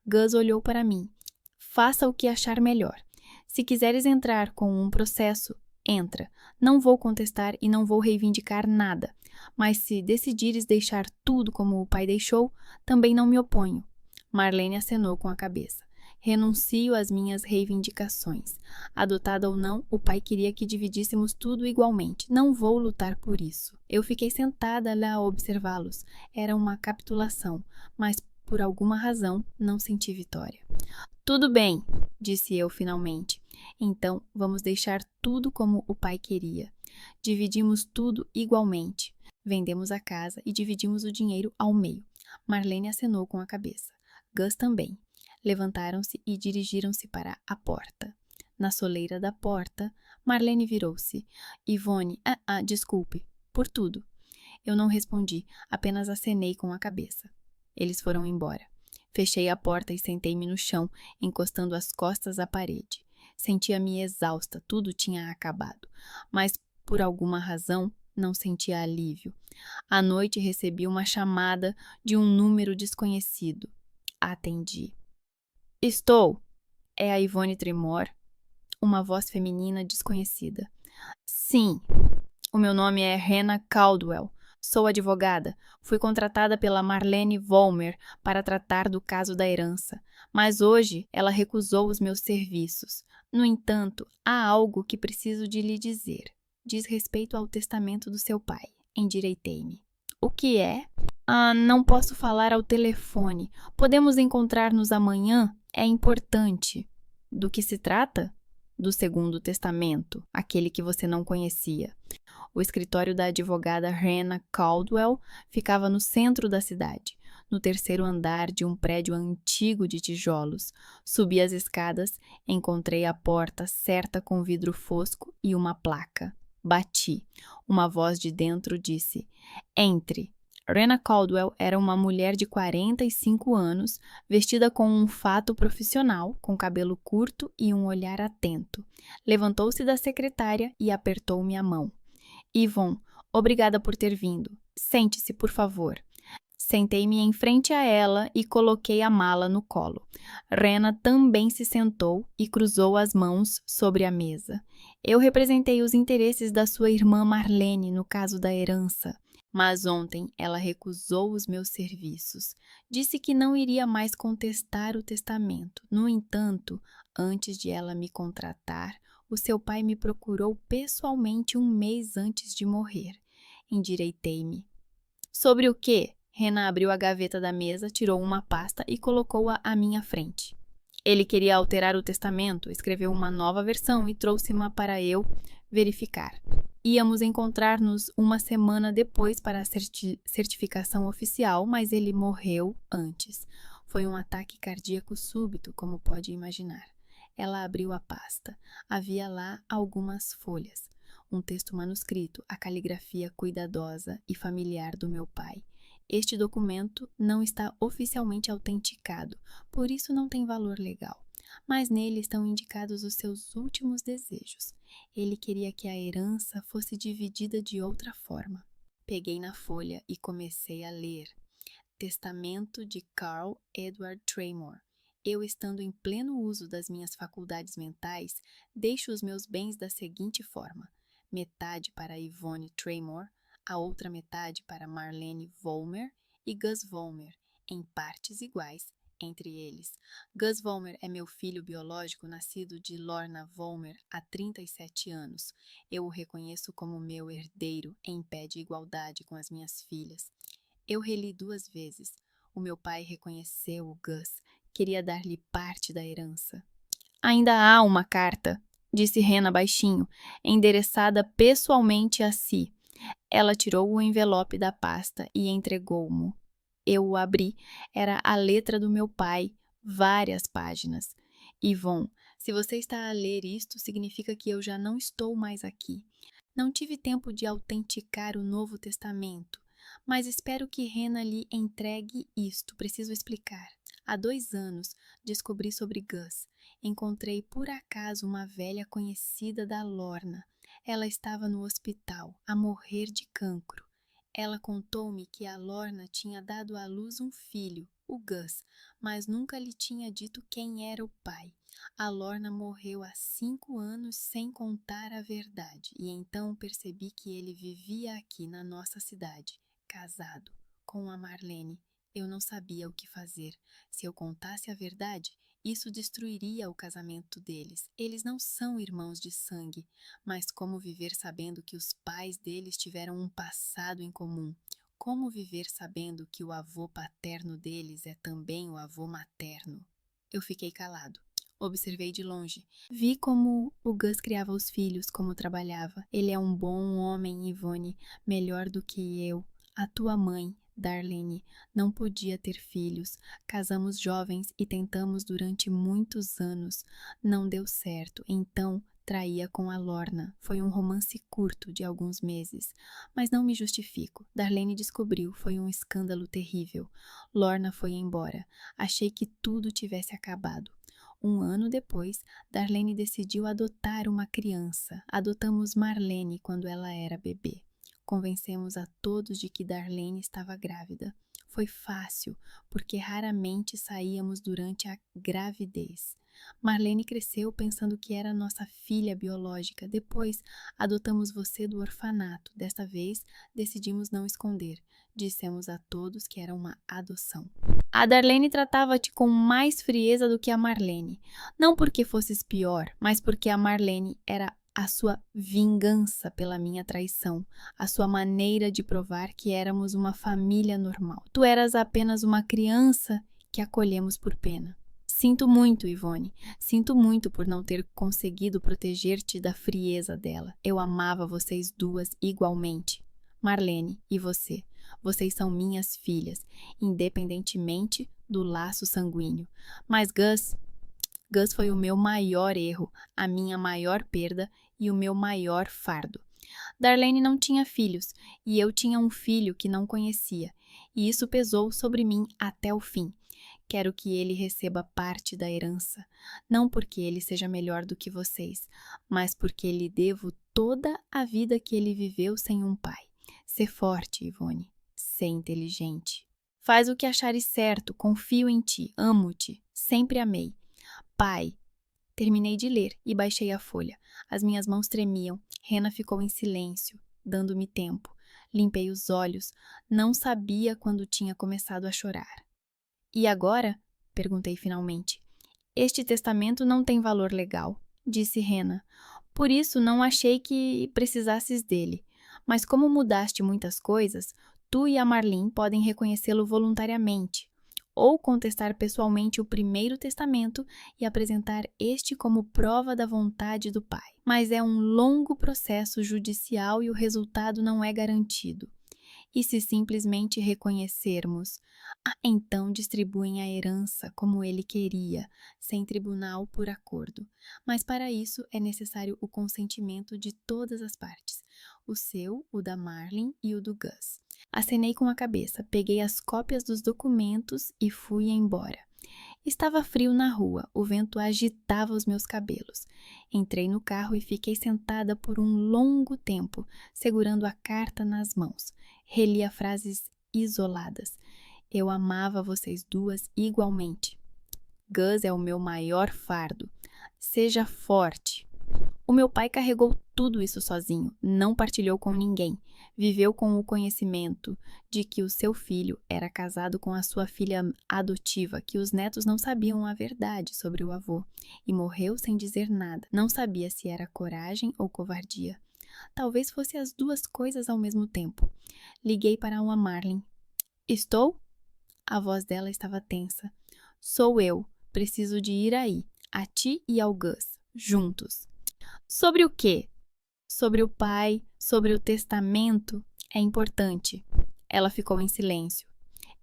Gus olhou para mim. Faça o que achar melhor. Se quiseres entrar com um processo, entra. Não vou contestar e não vou reivindicar nada. Mas se decidires deixar tudo como o pai deixou, também não me oponho. Marlene acenou com a cabeça. Renuncio às minhas reivindicações. Adotada ou não, o pai queria que dividíssemos tudo igualmente. Não vou lutar por isso. Eu fiquei sentada lá a observá-los. Era uma capitulação, mas por alguma razão não senti vitória. Tudo bem, disse eu finalmente. Então vamos deixar tudo como o pai queria. Dividimos tudo igualmente. Vendemos a casa e dividimos o dinheiro ao meio. Marlene acenou com a cabeça. Gus também. Levantaram-se e dirigiram-se para a porta. Na soleira da porta, Marlene virou-se. Yvonne, desculpe, por tudo. Eu não respondi, apenas acenei com a cabeça. Eles foram embora. Fechei a porta e sentei-me no chão, encostando as costas à parede. Sentia-me exausta, tudo tinha acabado. Mas, por alguma razão, não sentia alívio. À noite recebi uma chamada de um número desconhecido. Atendi. Estou. É a Yvonne Tremor? Uma voz feminina desconhecida. Sim. O meu nome é Hannah Caldwell. Sou advogada. Fui contratada pela Marlene Vollmer para tratar do caso da herança, mas hoje ela recusou os meus serviços. No entanto, há algo que preciso de lhe dizer. Diz respeito ao testamento do seu pai. Endireitei-me. O que é? Não posso falar ao telefone. Podemos encontrar-nos amanhã? É importante. Do que se trata? Do segundo testamento, aquele que você não conhecia. O escritório da advogada Hannah Caldwell ficava no centro da cidade, no terceiro andar de um prédio antigo de tijolos. Subi as escadas, encontrei a porta certa com vidro fosco e uma placa. Bati. Uma voz de dentro disse: Entre. Hannah Caldwell era uma mulher de 45 anos, vestida com um fato profissional, com cabelo curto e um olhar atento. Levantou-se da secretária e apertou-me a mão. Yvonne, obrigada por ter vindo. Sente-se, por favor. Sentei-me em frente a ela e coloquei a mala no colo. Hannah também se sentou e cruzou as mãos sobre a mesa. Eu representei os interesses da sua irmã Marlene no caso da herança. Mas ontem ela recusou os meus serviços. Disse que não iria mais contestar o testamento. No entanto, antes de ela me contratar, o seu pai me procurou pessoalmente um mês antes de morrer. Endireitei-me. Sobre o quê? Hannah abriu a gaveta da mesa, tirou uma pasta e colocou-a à minha frente. Ele queria alterar o testamento, escreveu uma nova versão e trouxe-ma para eu verificar. Íamos encontrar-nos uma semana depois para a certificação oficial, mas ele morreu antes. Foi um ataque cardíaco súbito, como pode imaginar. Ela abriu a pasta. Havia lá algumas folhas. Um texto manuscrito, a caligrafia cuidadosa e familiar do meu pai. Este documento não está oficialmente autenticado, por isso não tem valor legal. mas nele estão indicados os seus últimos desejos. Ele queria que a herança fosse dividida de outra forma. Peguei na folha e comecei a ler. Testamento de Carl Edward Tremor. Eu, estando em pleno uso das minhas faculdades mentais, deixo os meus bens da seguinte forma: metade para Yvonne Tremor, a outra metade para Marlene Vollmer e Gus Vollmer, em partes iguais entre eles. Gus Vollmer é meu filho biológico nascido de Lorna Vollmer há 37 anos. Eu o reconheço como meu herdeiro em pé de igualdade com as minhas filhas. Eu reli 2 vezes. O meu pai reconheceu o Gus. Queria dar-lhe parte da herança. Ainda há uma carta, disse Hannah baixinho, endereçada pessoalmente a si. Ela tirou o envelope da pasta e entregou-mo. Eu o abri. Era a letra do meu pai, várias páginas. Yvonne, se você está a ler isto, significa que eu já não estou mais aqui. Não tive tempo de autenticar o Novo Testamento, mas espero que Hannah lhe entregue isto. Preciso explicar. Há 2 anos descobri sobre Gus. Encontrei por acaso uma velha conhecida da Lorna. Ela estava no hospital, a morrer de cancro. Ela contou-me que a Lorna tinha dado à luz um filho, o Gus, mas nunca lhe tinha dito quem era o pai. A Lorna morreu há 5 anos sem contar a verdade, e então percebi que ele vivia aqui na nossa cidade, casado, com a Marlene. Eu não sabia o que fazer. Se eu contasse a verdade, isso destruiria o casamento deles. Eles não são irmãos de sangue, mas como viver sabendo que os pais deles tiveram um passado em comum? Como viver sabendo que o avô paterno deles é também o avô materno? Eu fiquei calado. Observei de longe. Vi como o Gus criava os filhos, como trabalhava. Ele é um bom homem, Yvonne, melhor do que eu. A tua mãe, Darlene, não podia ter filhos. Casamos jovens e tentamos durante muitos anos. Não deu certo, então traía com a Lorna. Foi um romance curto de alguns meses. Mas não me justifico. Darlene descobriu, foi um escândalo terrível. Lorna foi embora. Achei que tudo tivesse acabado. 1 ano depois, Darlene decidiu adotar uma criança. Adotamos Marlene quando ela era bebê. Convencemos a todos de que Darlene estava grávida. Foi fácil, porque raramente saíamos durante a gravidez. Marlene cresceu pensando que era nossa filha biológica. Depois, adotamos você do orfanato. Desta vez, decidimos não esconder. Dissemos a todos que era uma adoção. A Darlene tratava-te com mais frieza do que a Marlene. Não porque fosses pior, mas porque a Marlene era a sua vingança pela minha traição, a sua maneira de provar que éramos uma família normal. Tu eras apenas uma criança que acolhemos por pena. Sinto muito, Yvonne. Sinto muito por não ter conseguido proteger-te da frieza dela. Eu amava vocês duas igualmente. Marlene e você. Vocês são minhas filhas, independentemente do laço sanguíneo. Mas Gus foi o meu maior erro, a minha maior perda e o meu maior fardo. Darlene não tinha filhos, e eu tinha um filho que não conhecia, e isso pesou sobre mim até o fim. Quero que ele receba parte da herança, não porque ele seja melhor do que vocês, mas porque lhe devo toda a vida que ele viveu sem um pai. Sê forte, Yvonne. Sê inteligente. Faz o que achares certo, confio em ti, amo-te, sempre amei. Pai. Terminei de ler e baixei a folha. As minhas mãos tremiam. Hannah ficou em silêncio, dando-me tempo. Limpei os olhos. Não sabia quando tinha começado a chorar. E agora? Perguntei finalmente. Este testamento não tem valor legal, disse Hannah. Por isso não achei que precisasses dele. Mas como mudaste muitas coisas, tu e a Marlene podem reconhecê-lo voluntariamente, ou contestar pessoalmente o primeiro testamento e apresentar este como prova da vontade do pai. Mas é um longo processo judicial e o resultado não é garantido. E se simplesmente reconhecermos, então distribuem a herança como ele queria, sem tribunal por acordo. Mas para isso é necessário o consentimento de todas as partes, o seu, o da Marlene e o do Gus. Acenei com a cabeça, peguei as cópias dos documentos e fui embora. Estava frio na rua, o vento agitava os meus cabelos. Entrei no carro e fiquei sentada por um longo tempo, segurando a carta nas mãos. Relia frases isoladas. Eu amava vocês duas igualmente. Gus é o meu maior fardo. Seja forte. O meu pai carregou tudo isso sozinho, não partilhou com ninguém. Viveu com o conhecimento de que o seu filho era casado com a sua filha adotiva, que os netos não sabiam a verdade sobre o avô, e morreu sem dizer nada. Não sabia se era coragem ou covardia. Talvez fosse as duas coisas ao mesmo tempo. Liguei para uma Marlene. Estou? A voz dela estava tensa. Sou eu. Preciso de ir aí, a ti e ao Gus, juntos. Sobre o quê? Sobre o pai, sobre o testamento. É importante. Ela ficou em silêncio.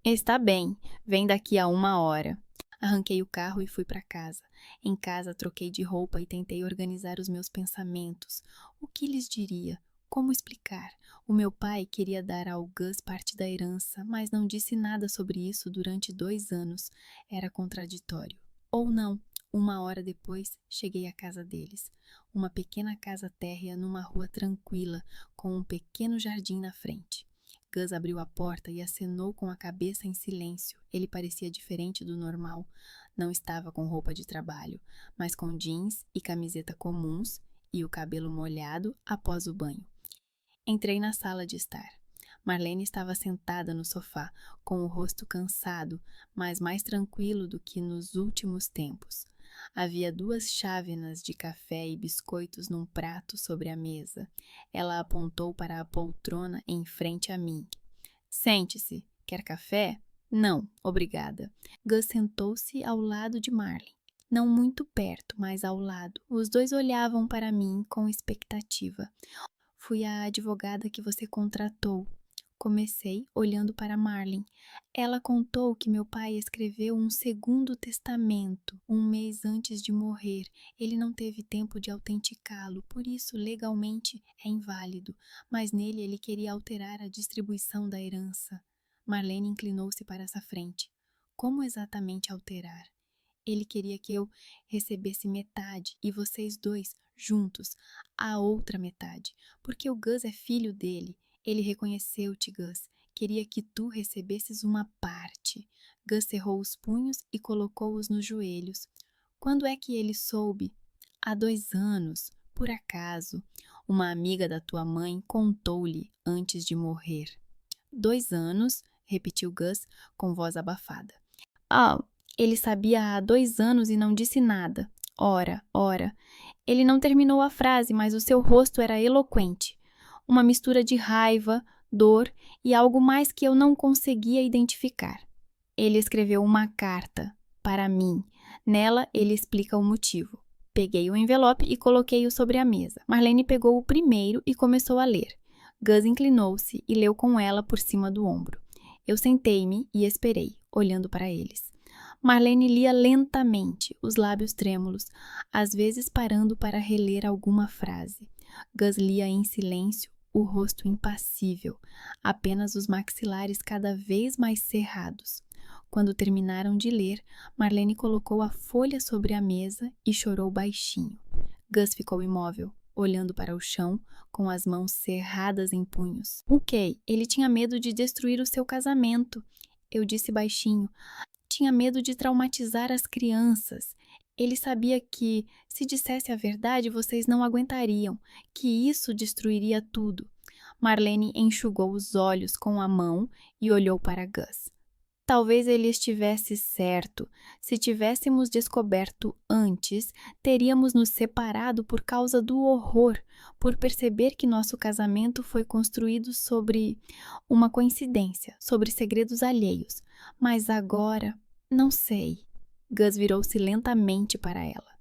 Está bem, vem daqui a 1 hora. Arranquei o carro e fui para casa. Em casa, troquei de roupa e tentei organizar os meus pensamentos. O que lhes diria? Como explicar? O meu pai queria dar ao Gus parte da herança, mas não disse nada sobre isso durante 2 anos. Era contraditório. Ou não. 1 hora depois, cheguei à casa deles. Uma pequena casa térrea numa rua tranquila, com um pequeno jardim na frente. Gus abriu a porta e acenou com a cabeça em silêncio. Ele parecia diferente do normal. Não estava com roupa de trabalho, mas com jeans e camiseta comuns e o cabelo molhado após o banho. Entrei na sala de estar. Marlene estava sentada no sofá, com o rosto cansado, mas mais tranquilo do que nos últimos tempos. Havia 2 chávenas de café e biscoitos num prato sobre a mesa. Ela apontou para a poltrona em frente a mim. Sente-se. Quer café? Não, obrigada. Gus sentou-se ao lado de Marlene. Não muito perto, mas ao lado. Os dois olhavam para mim com expectativa. Fui a advogada que você contratou. Comecei olhando para Marlene. Ela contou que meu pai escreveu um segundo testamento 1 mês antes de morrer. Ele não teve tempo de autenticá-lo, por isso legalmente é inválido, mas nele ele queria alterar a distribuição da herança. Marlene inclinou-se para essa frente. Como exatamente alterar? Ele queria que eu recebesse metade e vocês dois, juntos, a outra metade, porque o Gus é filho dele. Ele reconheceu-te, Gus. Queria que tu recebesses uma parte. Gus cerrou os punhos e colocou-os nos joelhos. Quando é que ele soube? Há 2 anos, por acaso. Uma amiga da tua mãe contou-lhe antes de morrer. 2 anos, repetiu Gus com voz abafada. Ele sabia há 2 anos e não disse nada. Ora. Ele não terminou a frase, mas o seu rosto era eloquente. Uma mistura de raiva, dor e algo mais que eu não conseguia identificar. Ele escreveu uma carta para mim. Nela, ele explica o motivo. Peguei o envelope e coloquei-o sobre a mesa. Marlene pegou o primeiro e começou a ler. Gus inclinou-se e leu com ela por cima do ombro. Eu sentei-me e esperei, olhando para eles. Marlene lia lentamente, os lábios trêmulos, às vezes parando para reler alguma frase. Gus lia em silêncio, o rosto impassível, apenas os maxilares cada vez mais cerrados. Quando terminaram de ler, Marlene colocou a folha sobre a mesa e chorou baixinho. Gus ficou imóvel, olhando para o chão, com as mãos cerradas em punhos. Ele tinha medo de destruir o seu casamento. Eu disse baixinho. Tinha medo de traumatizar as crianças. Ele sabia que, se dissesse a verdade, vocês não aguentariam, que isso destruiria tudo. Marlene enxugou os olhos com a mão e olhou para Gus. Talvez ele estivesse certo. Se tivéssemos descoberto antes, teríamos nos separado por causa do horror, por perceber que nosso casamento foi construído sobre uma coincidência, sobre segredos alheios. Mas agora, não sei. Gus virou-se lentamente para ela.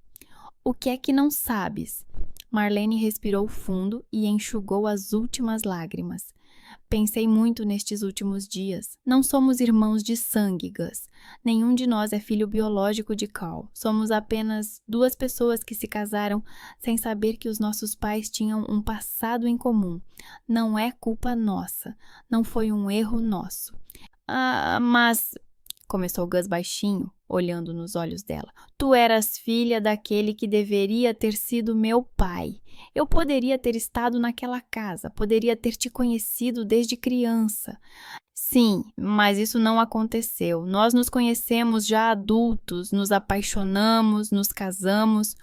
O que é que não sabes? Marlene respirou fundo e enxugou as últimas lágrimas. Pensei muito nestes últimos dias. Não somos irmãos de sangue, Gus. Nenhum de nós é filho biológico de Carl. Somos apenas 2 pessoas que se casaram sem saber que os nossos pais tinham um passado em comum. Não é culpa nossa. Não foi um erro nosso. Mas começou Gus baixinho, olhando nos olhos dela. Tu eras filha daquele que deveria ter sido meu pai. Eu poderia ter estado naquela casa, poderia ter te conhecido desde criança. Sim, mas isso não aconteceu. Nós nos conhecemos já adultos, nos apaixonamos, nos casamos,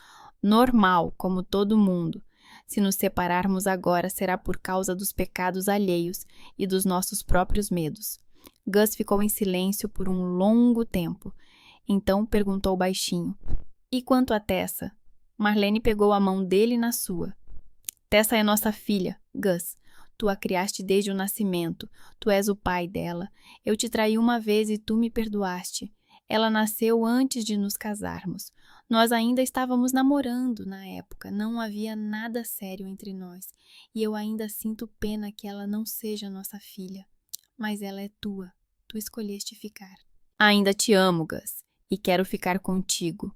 normal, como todo mundo. Se nos separarmos agora, será por causa dos pecados alheios e dos nossos próprios medos. Gus ficou em silêncio por um longo tempo. Então perguntou baixinho: E quanto a Tessa? Marlene pegou a mão dele na sua. Tessa é nossa filha, Gus. Tu a criaste desde o nascimento. Tu és o pai dela. Eu te traí uma vez e tu me perdoaste. Ela nasceu antes de nos casarmos. Nós ainda estávamos namorando na época. Não havia nada sério entre nós. E eu ainda sinto pena que ela não seja nossa filha. Mas ela é tua. Tu escolheste ficar. Ainda te amo, Gus, e quero ficar contigo.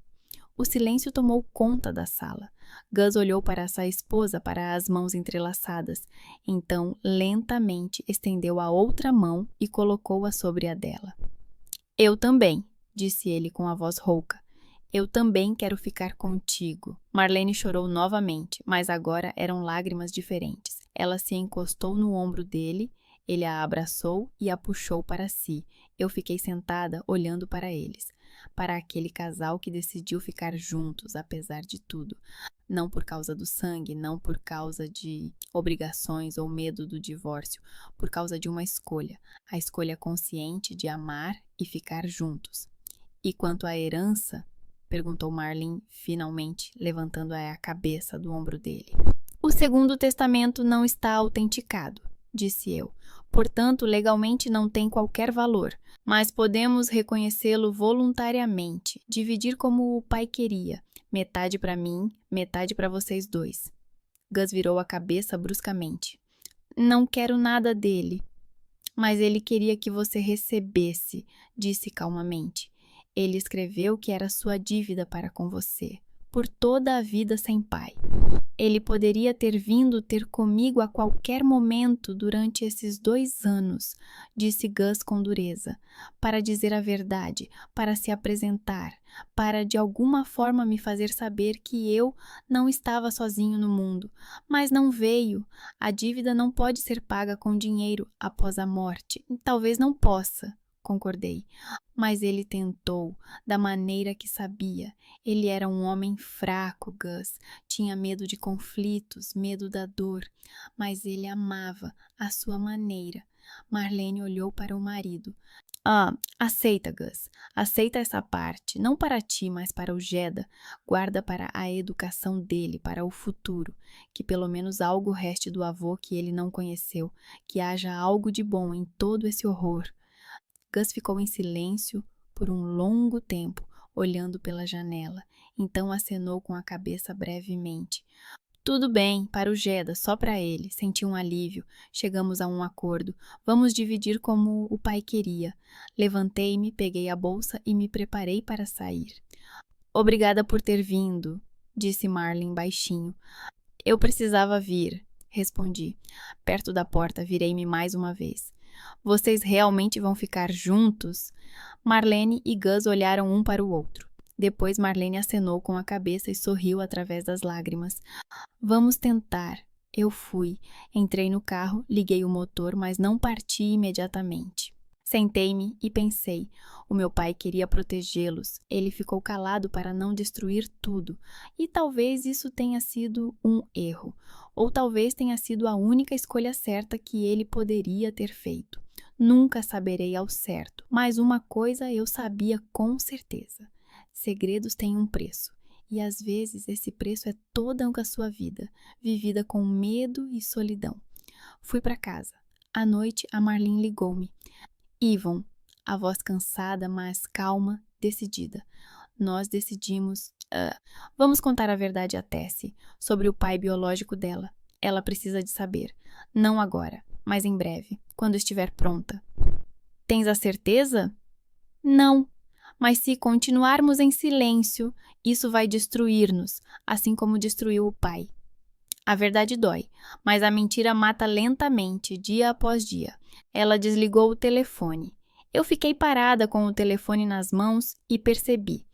O silêncio tomou conta da sala. Gus olhou para sua esposa, para as mãos entrelaçadas. Então, lentamente, estendeu a outra mão e colocou-a sobre a dela. Eu também, disse ele com a voz rouca. Eu também quero ficar contigo. Marlene chorou novamente, mas agora eram lágrimas diferentes. Ela se encostou no ombro dele. Ele a abraçou e a puxou para si. Eu fiquei sentada olhando para eles, para aquele casal que decidiu ficar juntos, apesar de tudo. Não por causa do sangue, não por causa de obrigações ou medo do divórcio, por causa de uma escolha, a escolha consciente de amar e ficar juntos. E quanto à herança? Perguntou Marlene, finalmente, levantando a cabeça do ombro dele. O Segundo Testamento não está autenticado, disse eu. Portanto, legalmente não tem qualquer valor, mas podemos reconhecê-lo voluntariamente, dividir como o pai queria, metade para mim, metade para vocês dois. Gus virou a cabeça bruscamente. Não quero nada dele. Mas ele queria que você recebesse, disse calmamente. Ele escreveu que era sua dívida para com você, por toda a vida sem pai. Ele poderia ter vindo ter comigo a qualquer momento durante esses 2 anos, disse Gus com dureza, para dizer a verdade, para se apresentar, para de alguma forma me fazer saber que eu não estava sozinho no mundo. Mas não veio. A dívida não pode ser paga com dinheiro após a morte. Talvez não possa. Concordei, mas ele tentou, da maneira que sabia. Ele era um homem fraco, Gus. Tinha medo de conflitos, medo da dor, mas ele amava a sua maneira. Marlene olhou para o marido. Aceita, Gus. Aceita essa parte, não para ti, mas para o Jeda. Guarda para a educação dele, para o futuro. Que pelo menos algo reste do avô que ele não conheceu, que haja algo de bom em todo esse horror. Gus ficou em silêncio por um longo tempo, olhando pela janela. Então acenou com a cabeça brevemente. Tudo bem, para o Jeda, só para ele. Senti um alívio. Chegamos a um acordo. Vamos dividir como o pai queria. Levantei-me, peguei a bolsa e me preparei para sair. Obrigada por ter vindo, disse Marlene baixinho. Eu precisava vir, respondi. Perto da porta, virei-me mais uma vez. Vocês realmente vão ficar juntos? Marlene e Gus olharam um para o outro. Depois Marlene acenou com a cabeça e sorriu através das lágrimas. Vamos tentar. Eu fui. Entrei no carro, liguei o motor, mas não parti imediatamente. Sentei-me e pensei. O meu pai queria protegê-los. Ele ficou calado para não destruir tudo. E talvez isso tenha sido um erro. Ou talvez tenha sido a única escolha certa que ele poderia ter feito. Nunca saberei ao certo. Mas uma coisa eu sabia com certeza. Segredos têm um preço. E às vezes esse preço é toda a sua vida, vivida com medo e solidão. Fui para casa. À noite, a Marlene ligou-me. Yvonne, a voz cansada, mas calma, decidida. Nós decidimos... vamos contar a verdade a Tessie sobre o pai biológico dela. Ela precisa de saber. Não agora, mas em breve, quando estiver pronta. Tens a certeza? Não. Mas se continuarmos em silêncio, isso vai destruir-nos, assim como destruiu o pai. A verdade dói, mas a mentira mata lentamente, dia após dia. Ela desligou o telefone. Eu fiquei parada com o telefone nas mãos e percebi.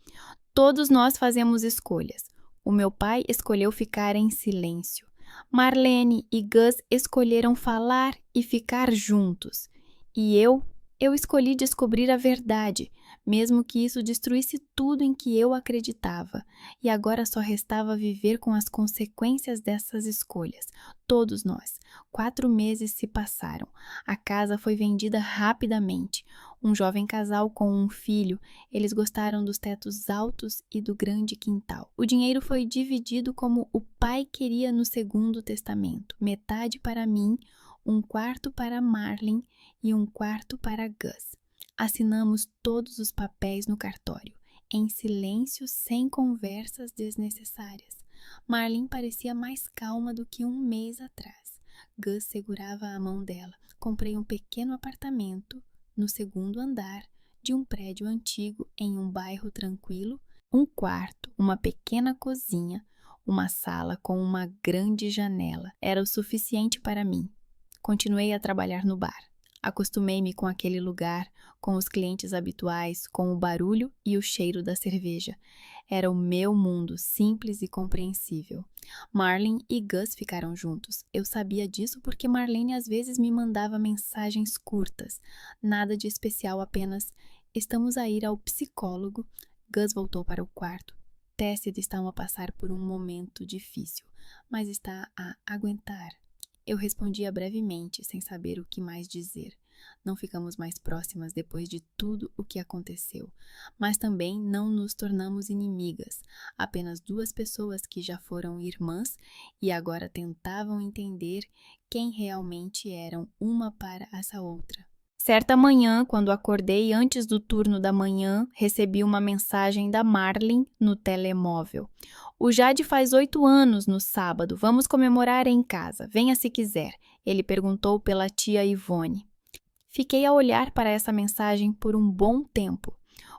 Todos nós fazemos escolhas. O meu pai escolheu ficar em silêncio. Marlene e Gus escolheram falar e ficar juntos. E eu escolhi descobrir a verdade, mesmo que isso destruísse tudo em que eu acreditava. E agora só restava viver com as consequências dessas escolhas. Todos nós. 4 meses se passaram. A casa foi vendida rapidamente. Um jovem casal com um filho, eles gostaram dos tetos altos e do grande quintal. O dinheiro foi dividido como o pai queria no Segundo Testamento. Metade para mim, um quarto para Marlene e um quarto para Gus. Assinamos todos os papéis no cartório, em silêncio, sem conversas desnecessárias. Marlene parecia mais calma do que um mês atrás. Gus segurava a mão dela. Comprei um pequeno apartamento no 2º andar de um prédio antigo em um bairro tranquilo, um quarto, uma pequena cozinha, uma sala com uma grande janela. Era o suficiente para mim. Continuei a trabalhar no bar. Acostumei-me com aquele lugar, com os clientes habituais, com o barulho e o cheiro da cerveja. Era o meu mundo, simples e compreensível. Marlene e Gus ficaram juntos. Eu sabia disso porque Marlene às vezes me mandava mensagens curtas. Nada de especial, apenas: estamos a ir ao psicólogo. Gus voltou para o quarto. Tessida está a passar por um momento difícil, mas está a aguentar. Eu respondia brevemente, sem saber o que mais dizer. Não ficamos mais próximas depois de tudo o que aconteceu, mas também não nos tornamos inimigas, apenas 2 pessoas que já foram irmãs e agora tentavam entender quem realmente eram uma para essa outra. Certa manhã, quando acordei antes do turno da manhã, recebi uma mensagem da Marlene no telemóvel. O Jade faz 8 anos no sábado, vamos comemorar em casa, venha se quiser, ele perguntou pela tia Ivone. Fiquei a olhar para essa mensagem por um bom tempo.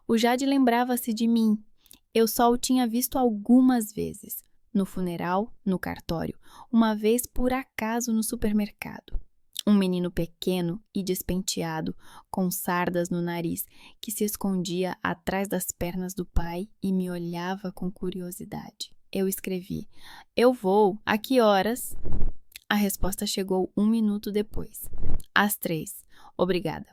O Jade lembrava-se de mim. Eu só o tinha visto algumas vezes. No funeral, no cartório, uma vez por acaso no supermercado. Um menino pequeno e despenteado, com sardas no nariz, que se escondia atrás das pernas do pai e me olhava com curiosidade. Eu escrevi: eu vou, a que horas? A resposta chegou 1 minuto depois. Às 3. Obrigada.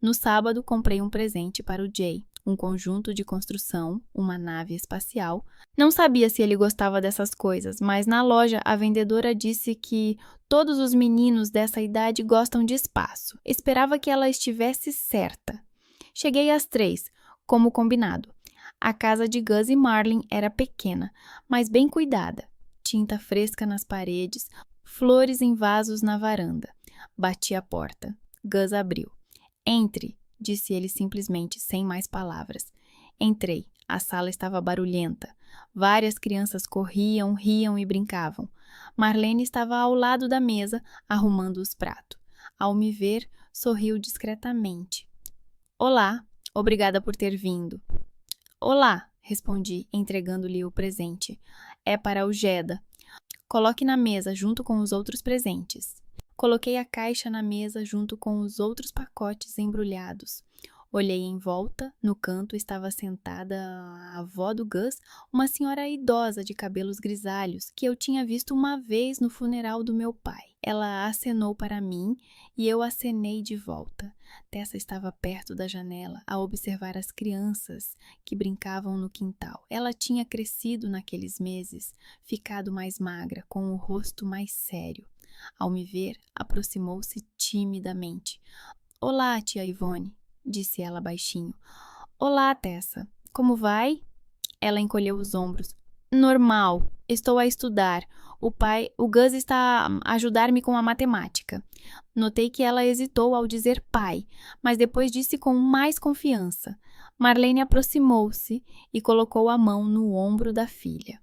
No sábado, comprei um presente para o Jay, um conjunto de construção, uma nave espacial. Não sabia se ele gostava dessas coisas, mas na loja a vendedora disse que todos os meninos dessa idade gostam de espaço. Esperava que ela estivesse certa. Cheguei às 3, como combinado. A casa de Gus e Marlene era pequena, mas bem cuidada. Tinta fresca nas paredes, flores em vasos na varanda. Bati a porta. Gus abriu. Entre, disse ele simplesmente, sem mais palavras. Entrei. A sala estava barulhenta. Várias crianças corriam, riam e brincavam. Marlene estava ao lado da mesa, arrumando os pratos. Ao me ver, sorriu discretamente. Olá, obrigada por ter vindo. Olá, respondi, entregando-lhe o presente. É para o Jeda. Coloque na mesa junto com os outros presentes. Coloquei a caixa na mesa junto com os outros pacotes embrulhados. Olhei em volta. No canto estava sentada a avó do Gus, uma senhora idosa de cabelos grisalhos, que eu tinha visto uma vez no funeral do meu pai. Ela acenou para mim e eu acenei de volta. Tessa estava perto da janela, a observar as crianças que brincavam no quintal. Ela tinha crescido naqueles meses, ficado mais magra, com o rosto mais sério. Ao me ver, aproximou-se timidamente. Olá, tia Ivone, disse ela baixinho. Olá, Tessa. Como vai? Ela encolheu os ombros. Normal. Estou a estudar. O Gus está a ajudar-me com a matemática. Notei que ela hesitou ao dizer pai, mas depois disse com mais confiança. Marlene aproximou-se e colocou a mão no ombro da filha.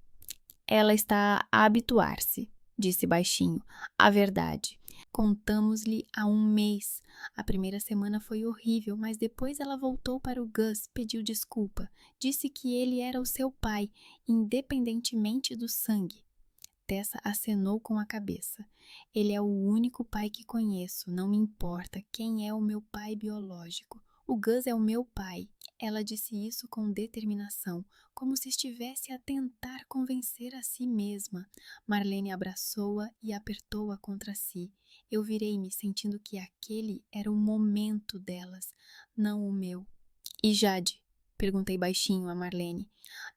Ela está a habituar-se, disse baixinho. A verdade. Contamos-lhe há 1 mês. A primeira semana foi horrível, mas depois ela voltou para o Gus, pediu desculpa. Disse que ele era o seu pai, independentemente do sangue. Tessa acenou com a cabeça. Ele é o único pai que conheço. Não me importa quem é o meu pai biológico. O Gus é o meu pai. Ela disse isso com determinação, como se estivesse a tentar convencer a si mesma. Marlene abraçou-a e apertou-a contra si. Eu virei-me, sentindo que aquele era o momento delas, não o meu. E Jade? Perguntei baixinho a Marlene.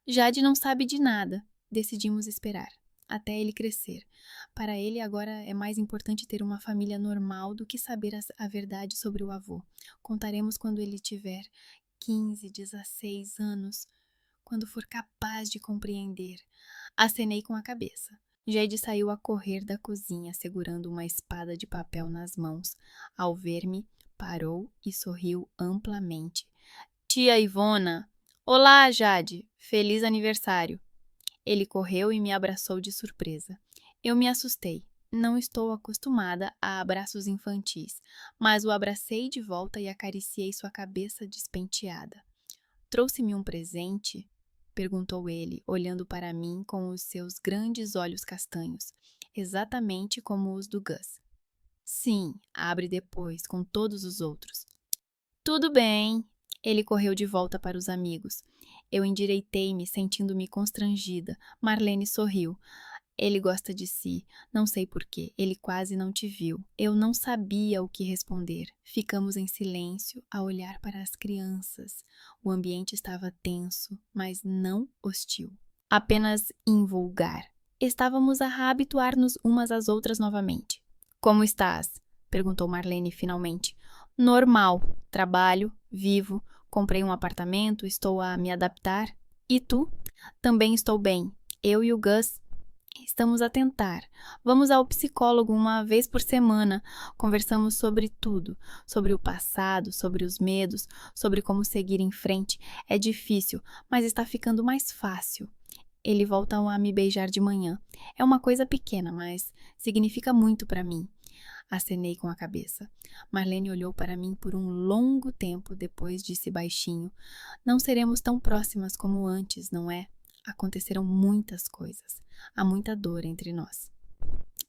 Jade não sabe de nada. Decidimos esperar, até ele crescer. Para ele, agora é mais importante ter uma família normal do que saber a verdade sobre o avô. Contaremos quando ele tiver 15, 16 anos, quando for capaz de compreender. Acenei com a cabeça. Jade saiu a correr da cozinha, segurando uma espada de papel nas mãos. Ao ver-me, parou e sorriu amplamente. Tia Ivona! Olá, Jade! Feliz aniversário! Ele correu e me abraçou de surpresa. Eu me assustei. Não estou acostumada a abraços infantis, mas o abracei de volta e acariciei sua cabeça despenteada. Trouxe-me um presente? Perguntou ele, olhando para mim com os seus grandes olhos castanhos, exatamente como os do Gus. Sim, abre depois, com todos os outros. Tudo bem. Ele correu de volta para os amigos. Eu endireitei-me, sentindo-me constrangida. Marlene sorriu. Ele gosta de si. Não sei por quê. Ele quase não te viu. Eu não sabia o que responder. Ficamos em silêncio, a olhar para as crianças. O ambiente estava tenso, mas não hostil. Apenas invulgar. Estávamos a habituar-nos umas às outras novamente. Como estás? Perguntou Marlene finalmente. Normal. Trabalho, vivo, comprei um apartamento, estou a me adaptar. E tu? Também estou bem. Eu e o Gus estamos a tentar. Vamos ao psicólogo uma vez por semana. Conversamos sobre tudo. Sobre o passado, sobre os medos, sobre como seguir em frente. É difícil, mas está ficando mais fácil. Ele volta a me beijar de manhã. É uma coisa pequena, mas significa muito para mim. Acenei com a cabeça. Marlene olhou para mim por um longo tempo, depois disse baixinho. Não seremos tão próximas como antes, não é? Aconteceram muitas coisas. Há muita dor entre nós.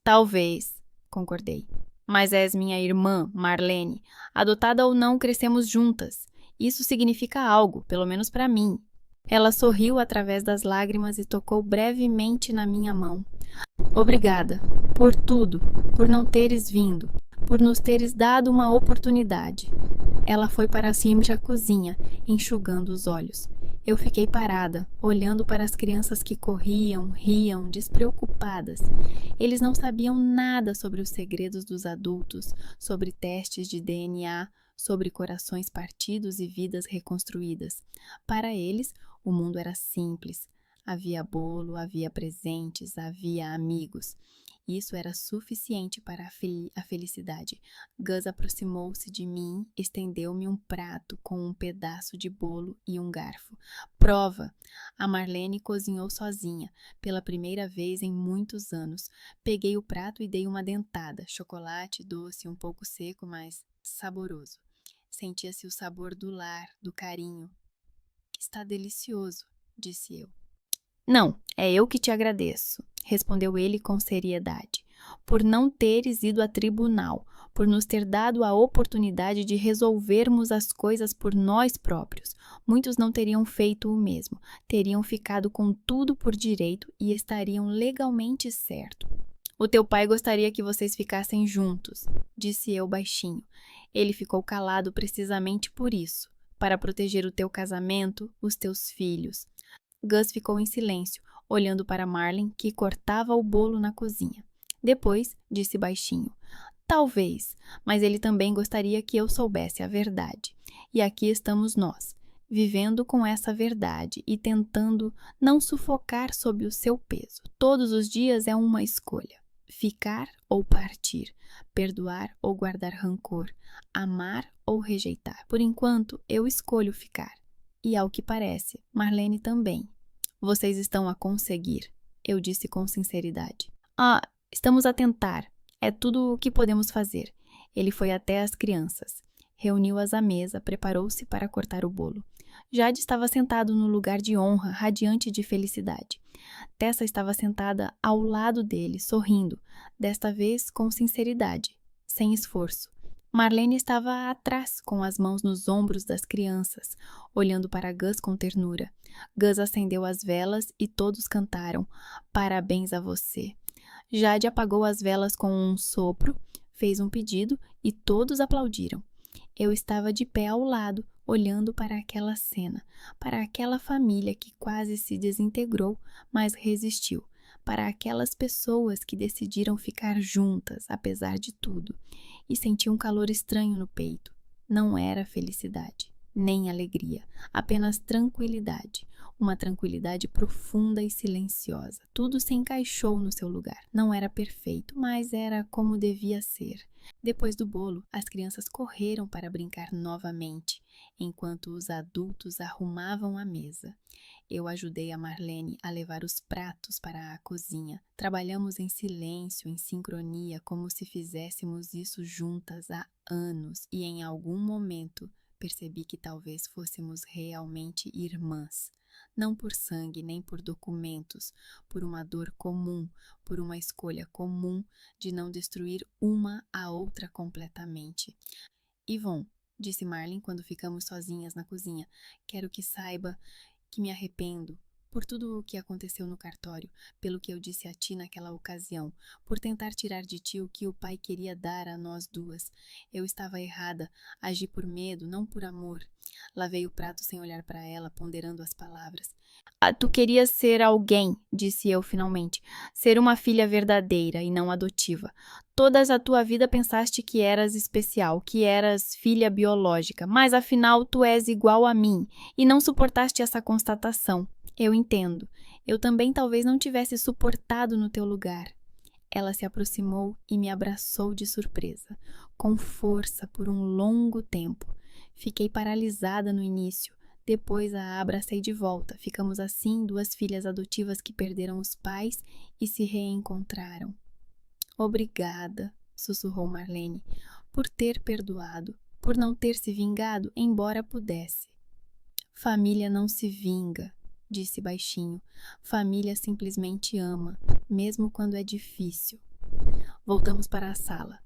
Talvez, concordei. Mas és minha irmã, Marlene. Adotada ou não, crescemos juntas. Isso significa algo, pelo menos para mim. Ela sorriu através das lágrimas e tocou brevemente na minha mão. Obrigada por tudo, por não teres vindo, por nos teres dado uma oportunidade. Ela foi para cima da cozinha, enxugando os olhos. Eu fiquei parada, olhando para as crianças que corriam, riam, despreocupadas. Eles não sabiam nada sobre os segredos dos adultos, sobre testes de DNA, sobre corações partidos e vidas reconstruídas. Para eles, o mundo era simples. Havia bolo, havia presentes, havia amigos. Isso era suficiente para a felicidade. Gus aproximou-se de mim, estendeu-me um prato com um pedaço de bolo e um garfo. Prova! A Marlene cozinhou sozinha, pela primeira vez em muitos anos. Peguei o prato e dei uma dentada. Chocolate doce, um pouco seco, mas saboroso. Sentia-se o sabor do lar, do carinho. Está delicioso, disse eu. Não, é eu que te agradeço, respondeu ele com seriedade, por não teres ido a tribunal, por nos ter dado a oportunidade de resolvermos as coisas por nós próprios. Muitos não teriam feito o mesmo, teriam ficado com tudo por direito e estariam legalmente certo. O teu pai gostaria que vocês ficassem juntos, disse eu baixinho. Ele ficou calado precisamente por isso, para proteger o teu casamento, os teus filhos. Gus ficou em silêncio, olhando para Marlene, que cortava o bolo na cozinha. Depois, disse baixinho, talvez, mas ele também gostaria que eu soubesse a verdade. E aqui estamos nós, vivendo com essa verdade e tentando não sufocar sob o seu peso. Todos os dias é uma escolha. Ficar ou partir, perdoar ou guardar rancor, amar ou rejeitar. Por enquanto, eu escolho ficar. E ao que parece, Marlene também. Vocês estão a conseguir, eu disse com sinceridade. Estamos a tentar. É tudo o que podemos fazer. Ele foi até as crianças. Reuniu-as à mesa, preparou-se para cortar o bolo. Jade estava sentado no lugar de honra, radiante de felicidade. Tessa estava sentada ao lado dele, sorrindo, desta vez com sinceridade, sem esforço. Marlene estava atrás, com as mãos nos ombros das crianças, olhando para Gus com ternura. Gus acendeu as velas e todos cantaram: "Parabéns a você." Jade apagou as velas com um sopro, fez um pedido e todos aplaudiram. Eu estava de pé ao lado, olhando para aquela cena, para aquela família que quase se desintegrou, mas resistiu, para aquelas pessoas que decidiram ficar juntas, apesar de tudo, e senti um calor estranho no peito. Não era felicidade, nem alegria, apenas tranquilidade, uma tranquilidade profunda e silenciosa. Tudo se encaixou no seu lugar. Não era perfeito, mas era como devia ser. Depois do bolo, as crianças correram para brincar novamente, enquanto os adultos arrumavam a mesa. Eu ajudei a Marlene a levar os pratos para a cozinha. Trabalhamos em silêncio, em sincronia, como se fizéssemos isso juntas há anos, e em algum momento percebi que talvez fôssemos realmente irmãs. Não por sangue nem por documentos, por uma dor comum, por uma escolha comum de não destruir uma a outra completamente. "Yvonne", disse Marlene quando ficamos sozinhas na cozinha, "quero que saiba que me arrependo por tudo o que aconteceu no cartório, pelo que eu disse a ti naquela ocasião, por tentar tirar de ti o que o pai queria dar a nós duas. Eu estava errada, agi por medo, não por amor." Lavei o prato sem olhar para ela, ponderando as palavras. Tu querias ser alguém", disse eu finalmente, "ser uma filha verdadeira e não adotiva. Toda a tua vida pensaste que eras especial, que eras filha biológica, mas afinal tu és igual a mim e não suportaste essa constatação. Eu entendo. Eu também talvez não tivesse suportado no teu lugar." Ela se aproximou e me abraçou de surpresa, com força por um longo tempo. Fiquei paralisada no início. Depois a abracei de volta. Ficamos assim, duas filhas adotivas que perderam os pais e se reencontraram. "Obrigada", sussurrou Marlene, "por ter perdoado, por não ter se vingado, embora pudesse." "Família não se vinga", disse baixinho. "Família simplesmente ama, mesmo quando é difícil." Voltamos para a sala.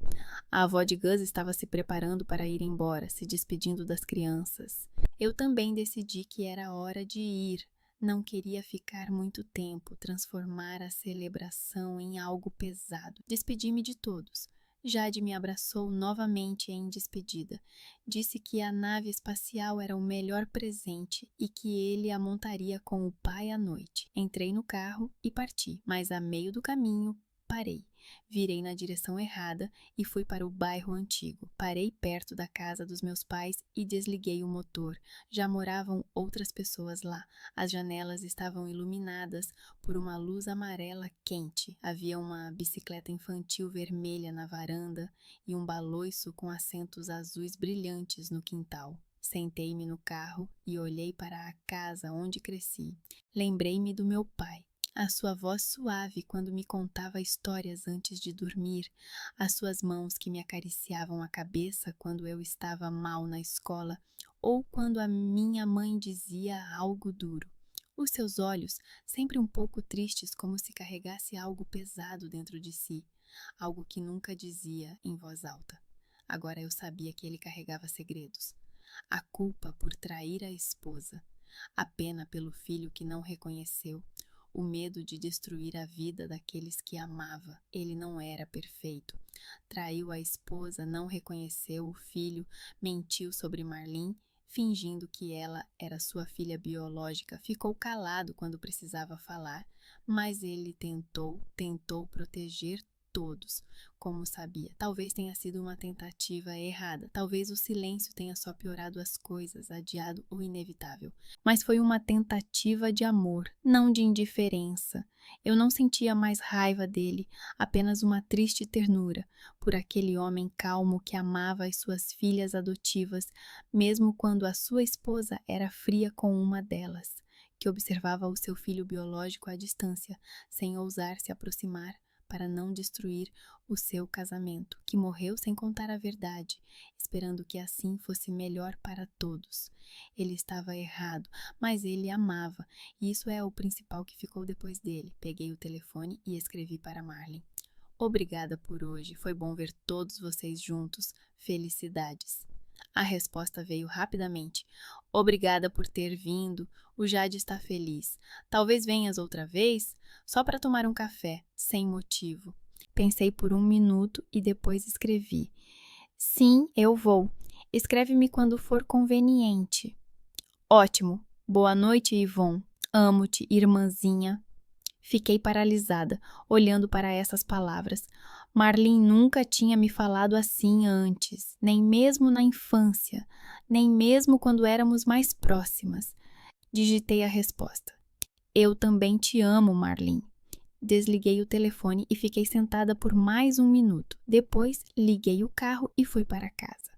A avó de Gus estava se preparando para ir embora, se despedindo das crianças. Eu também decidi que era hora de ir. Não queria ficar muito tempo, transformar a celebração em algo pesado. Despedi-me de todos. Jade me abraçou novamente em despedida. Disse que a nave espacial era o melhor presente e que ele a montaria com o pai à noite. Entrei no carro e parti, mas a meio do caminho parei. Virei na direção errada e fui para o bairro antigo. Parei perto da casa dos meus pais e desliguei o motor. Já moravam outras pessoas lá. As janelas estavam iluminadas por uma luz amarela quente. Havia uma bicicleta infantil vermelha na varanda e um baloiço com assentos azuis brilhantes no quintal. Sentei-me no carro e olhei para a casa onde cresci. Lembrei-me do meu pai. A sua voz suave quando me contava histórias antes de dormir, as suas mãos que me acariciavam a cabeça quando eu estava mal na escola ou quando a minha mãe dizia algo duro. Os seus olhos, sempre um pouco tristes, como se carregasse algo pesado dentro de si, algo que nunca dizia em voz alta. Agora eu sabia que ele carregava segredos. A culpa por trair a esposa, a pena pelo filho que não reconheceu, o medo de destruir a vida daqueles que amava. Ele não era perfeito. Traiu a esposa, não reconheceu o filho, mentiu sobre Marlene, fingindo que ela era sua filha biológica. Ficou calado quando precisava falar, mas ele tentou proteger todos, como sabia. Talvez tenha sido uma tentativa errada, talvez o silêncio tenha só piorado as coisas, adiado o inevitável. Mas foi uma tentativa de amor, não de indiferença. Eu não sentia mais raiva dele, apenas uma triste ternura por aquele homem calmo que amava as suas filhas adotivas, mesmo quando a sua esposa era fria com uma delas, que observava o seu filho biológico à distância, sem ousar se aproximar, para não destruir o seu casamento, que morreu sem contar a verdade, esperando que assim fosse melhor para todos. Ele estava errado, mas ele amava, e isso é o principal que ficou depois dele. Peguei o telefone e escrevi para Marlene. Obrigada por hoje, foi bom ver todos vocês juntos. Felicidades. A resposta veio rapidamente. Obrigada por ter vindo. O Jade está feliz. Talvez venhas outra vez, só para tomar um café, sem motivo. Pensei por um minuto e depois escrevi. Sim, eu vou. Escreve-me quando for conveniente. Ótimo. Boa noite, Yvonne. Amo-te, irmãzinha. Fiquei paralisada, olhando para essas palavras. Marlene nunca tinha me falado assim antes, nem mesmo na infância, nem mesmo quando éramos mais próximas. Digitei a resposta. Eu também te amo, Marlene. Desliguei o telefone e fiquei sentada por mais um minuto. Depois, liguei o carro e fui para casa.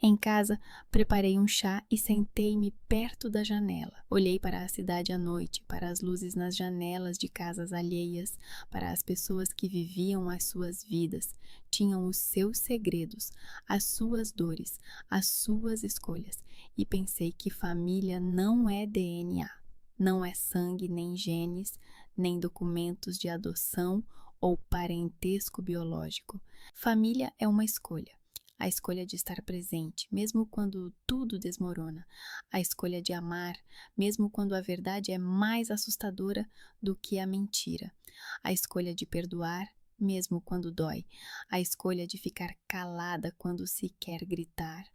Em casa, preparei um chá e sentei-me perto da janela. Olhei para a cidade à noite, para as luzes nas janelas de casas alheias, para as pessoas que viviam as suas vidas, tinham os seus segredos, as suas dores, as suas escolhas, e pensei que família não é DNA, não é sangue nem genes, nem documentos de adoção ou parentesco biológico. Família é uma escolha. A escolha de estar presente, mesmo quando tudo desmorona. A escolha de amar, mesmo quando a verdade é mais assustadora do que a mentira. A escolha de perdoar, mesmo quando dói. A escolha de ficar calada quando se quer gritar,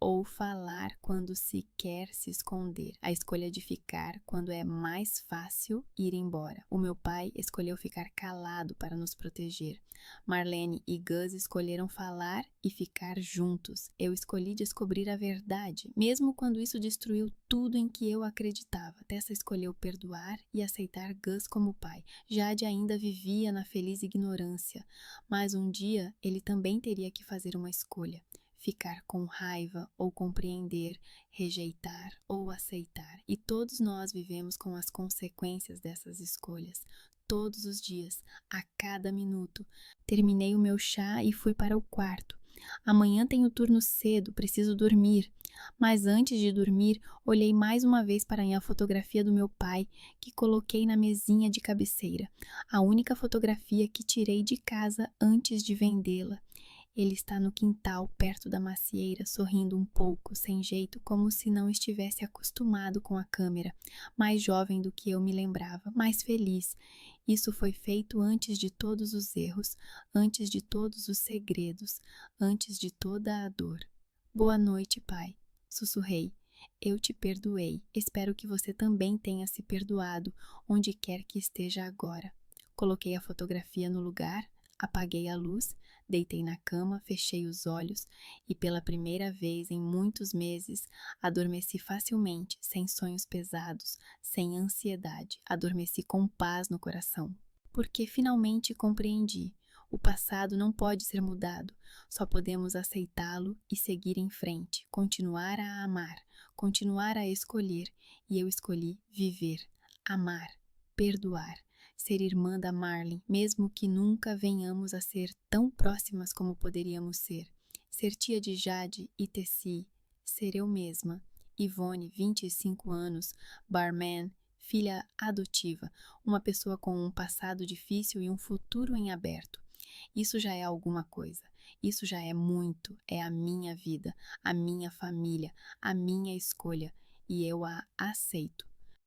ou falar quando se quer se esconder. A escolha de ficar quando é mais fácil ir embora. O meu pai escolheu ficar calado para nos proteger. Marlene e Gus escolheram falar e ficar juntos. Eu escolhi descobrir a verdade, mesmo quando isso destruiu tudo em que eu acreditava. Tessa escolheu perdoar e aceitar Gus como pai. Jade ainda vivia na feliz ignorância, mas um dia ele também teria que fazer uma escolha. Ficar com raiva ou compreender, rejeitar ou aceitar. E todos nós vivemos com as consequências dessas escolhas. Todos os dias, a cada minuto. Terminei o meu chá e fui para o quarto. Amanhã tenho turno cedo, preciso dormir. Mas antes de dormir, olhei mais uma vez para a fotografia do meu pai, que coloquei na mesinha de cabeceira. A única fotografia que tirei de casa antes de vendê-la. Ele está no quintal, perto da macieira, sorrindo um pouco, sem jeito, como se não estivesse acostumado com a câmera. Mais jovem do que eu me lembrava, mais feliz. Isso foi feito antes de todos os erros, antes de todos os segredos, antes de toda a dor. Boa noite, pai, sussurrei. Eu te perdoei. Espero que você também tenha se perdoado, onde quer que esteja agora. Coloquei a fotografia no lugar, apaguei a luz, deitei na cama, fechei os olhos e pela primeira vez em muitos meses adormeci facilmente, sem sonhos pesados, sem ansiedade. Adormeci com paz no coração. Porque finalmente compreendi. O passado não pode ser mudado, só podemos aceitá-lo e seguir em frente, continuar a amar, continuar a escolher, e eu escolhi viver, amar, perdoar. Ser irmã da Marlene, mesmo que nunca venhamos a ser tão próximas como poderíamos ser. Ser tia de Jade e Tessie. Ser eu mesma. Yvonne, 25 anos, barman, filha adotiva, uma pessoa com um passado difícil e um futuro em aberto. Isso já é alguma coisa. Isso já é muito. É a minha vida, a minha família, a minha escolha. E eu a aceito.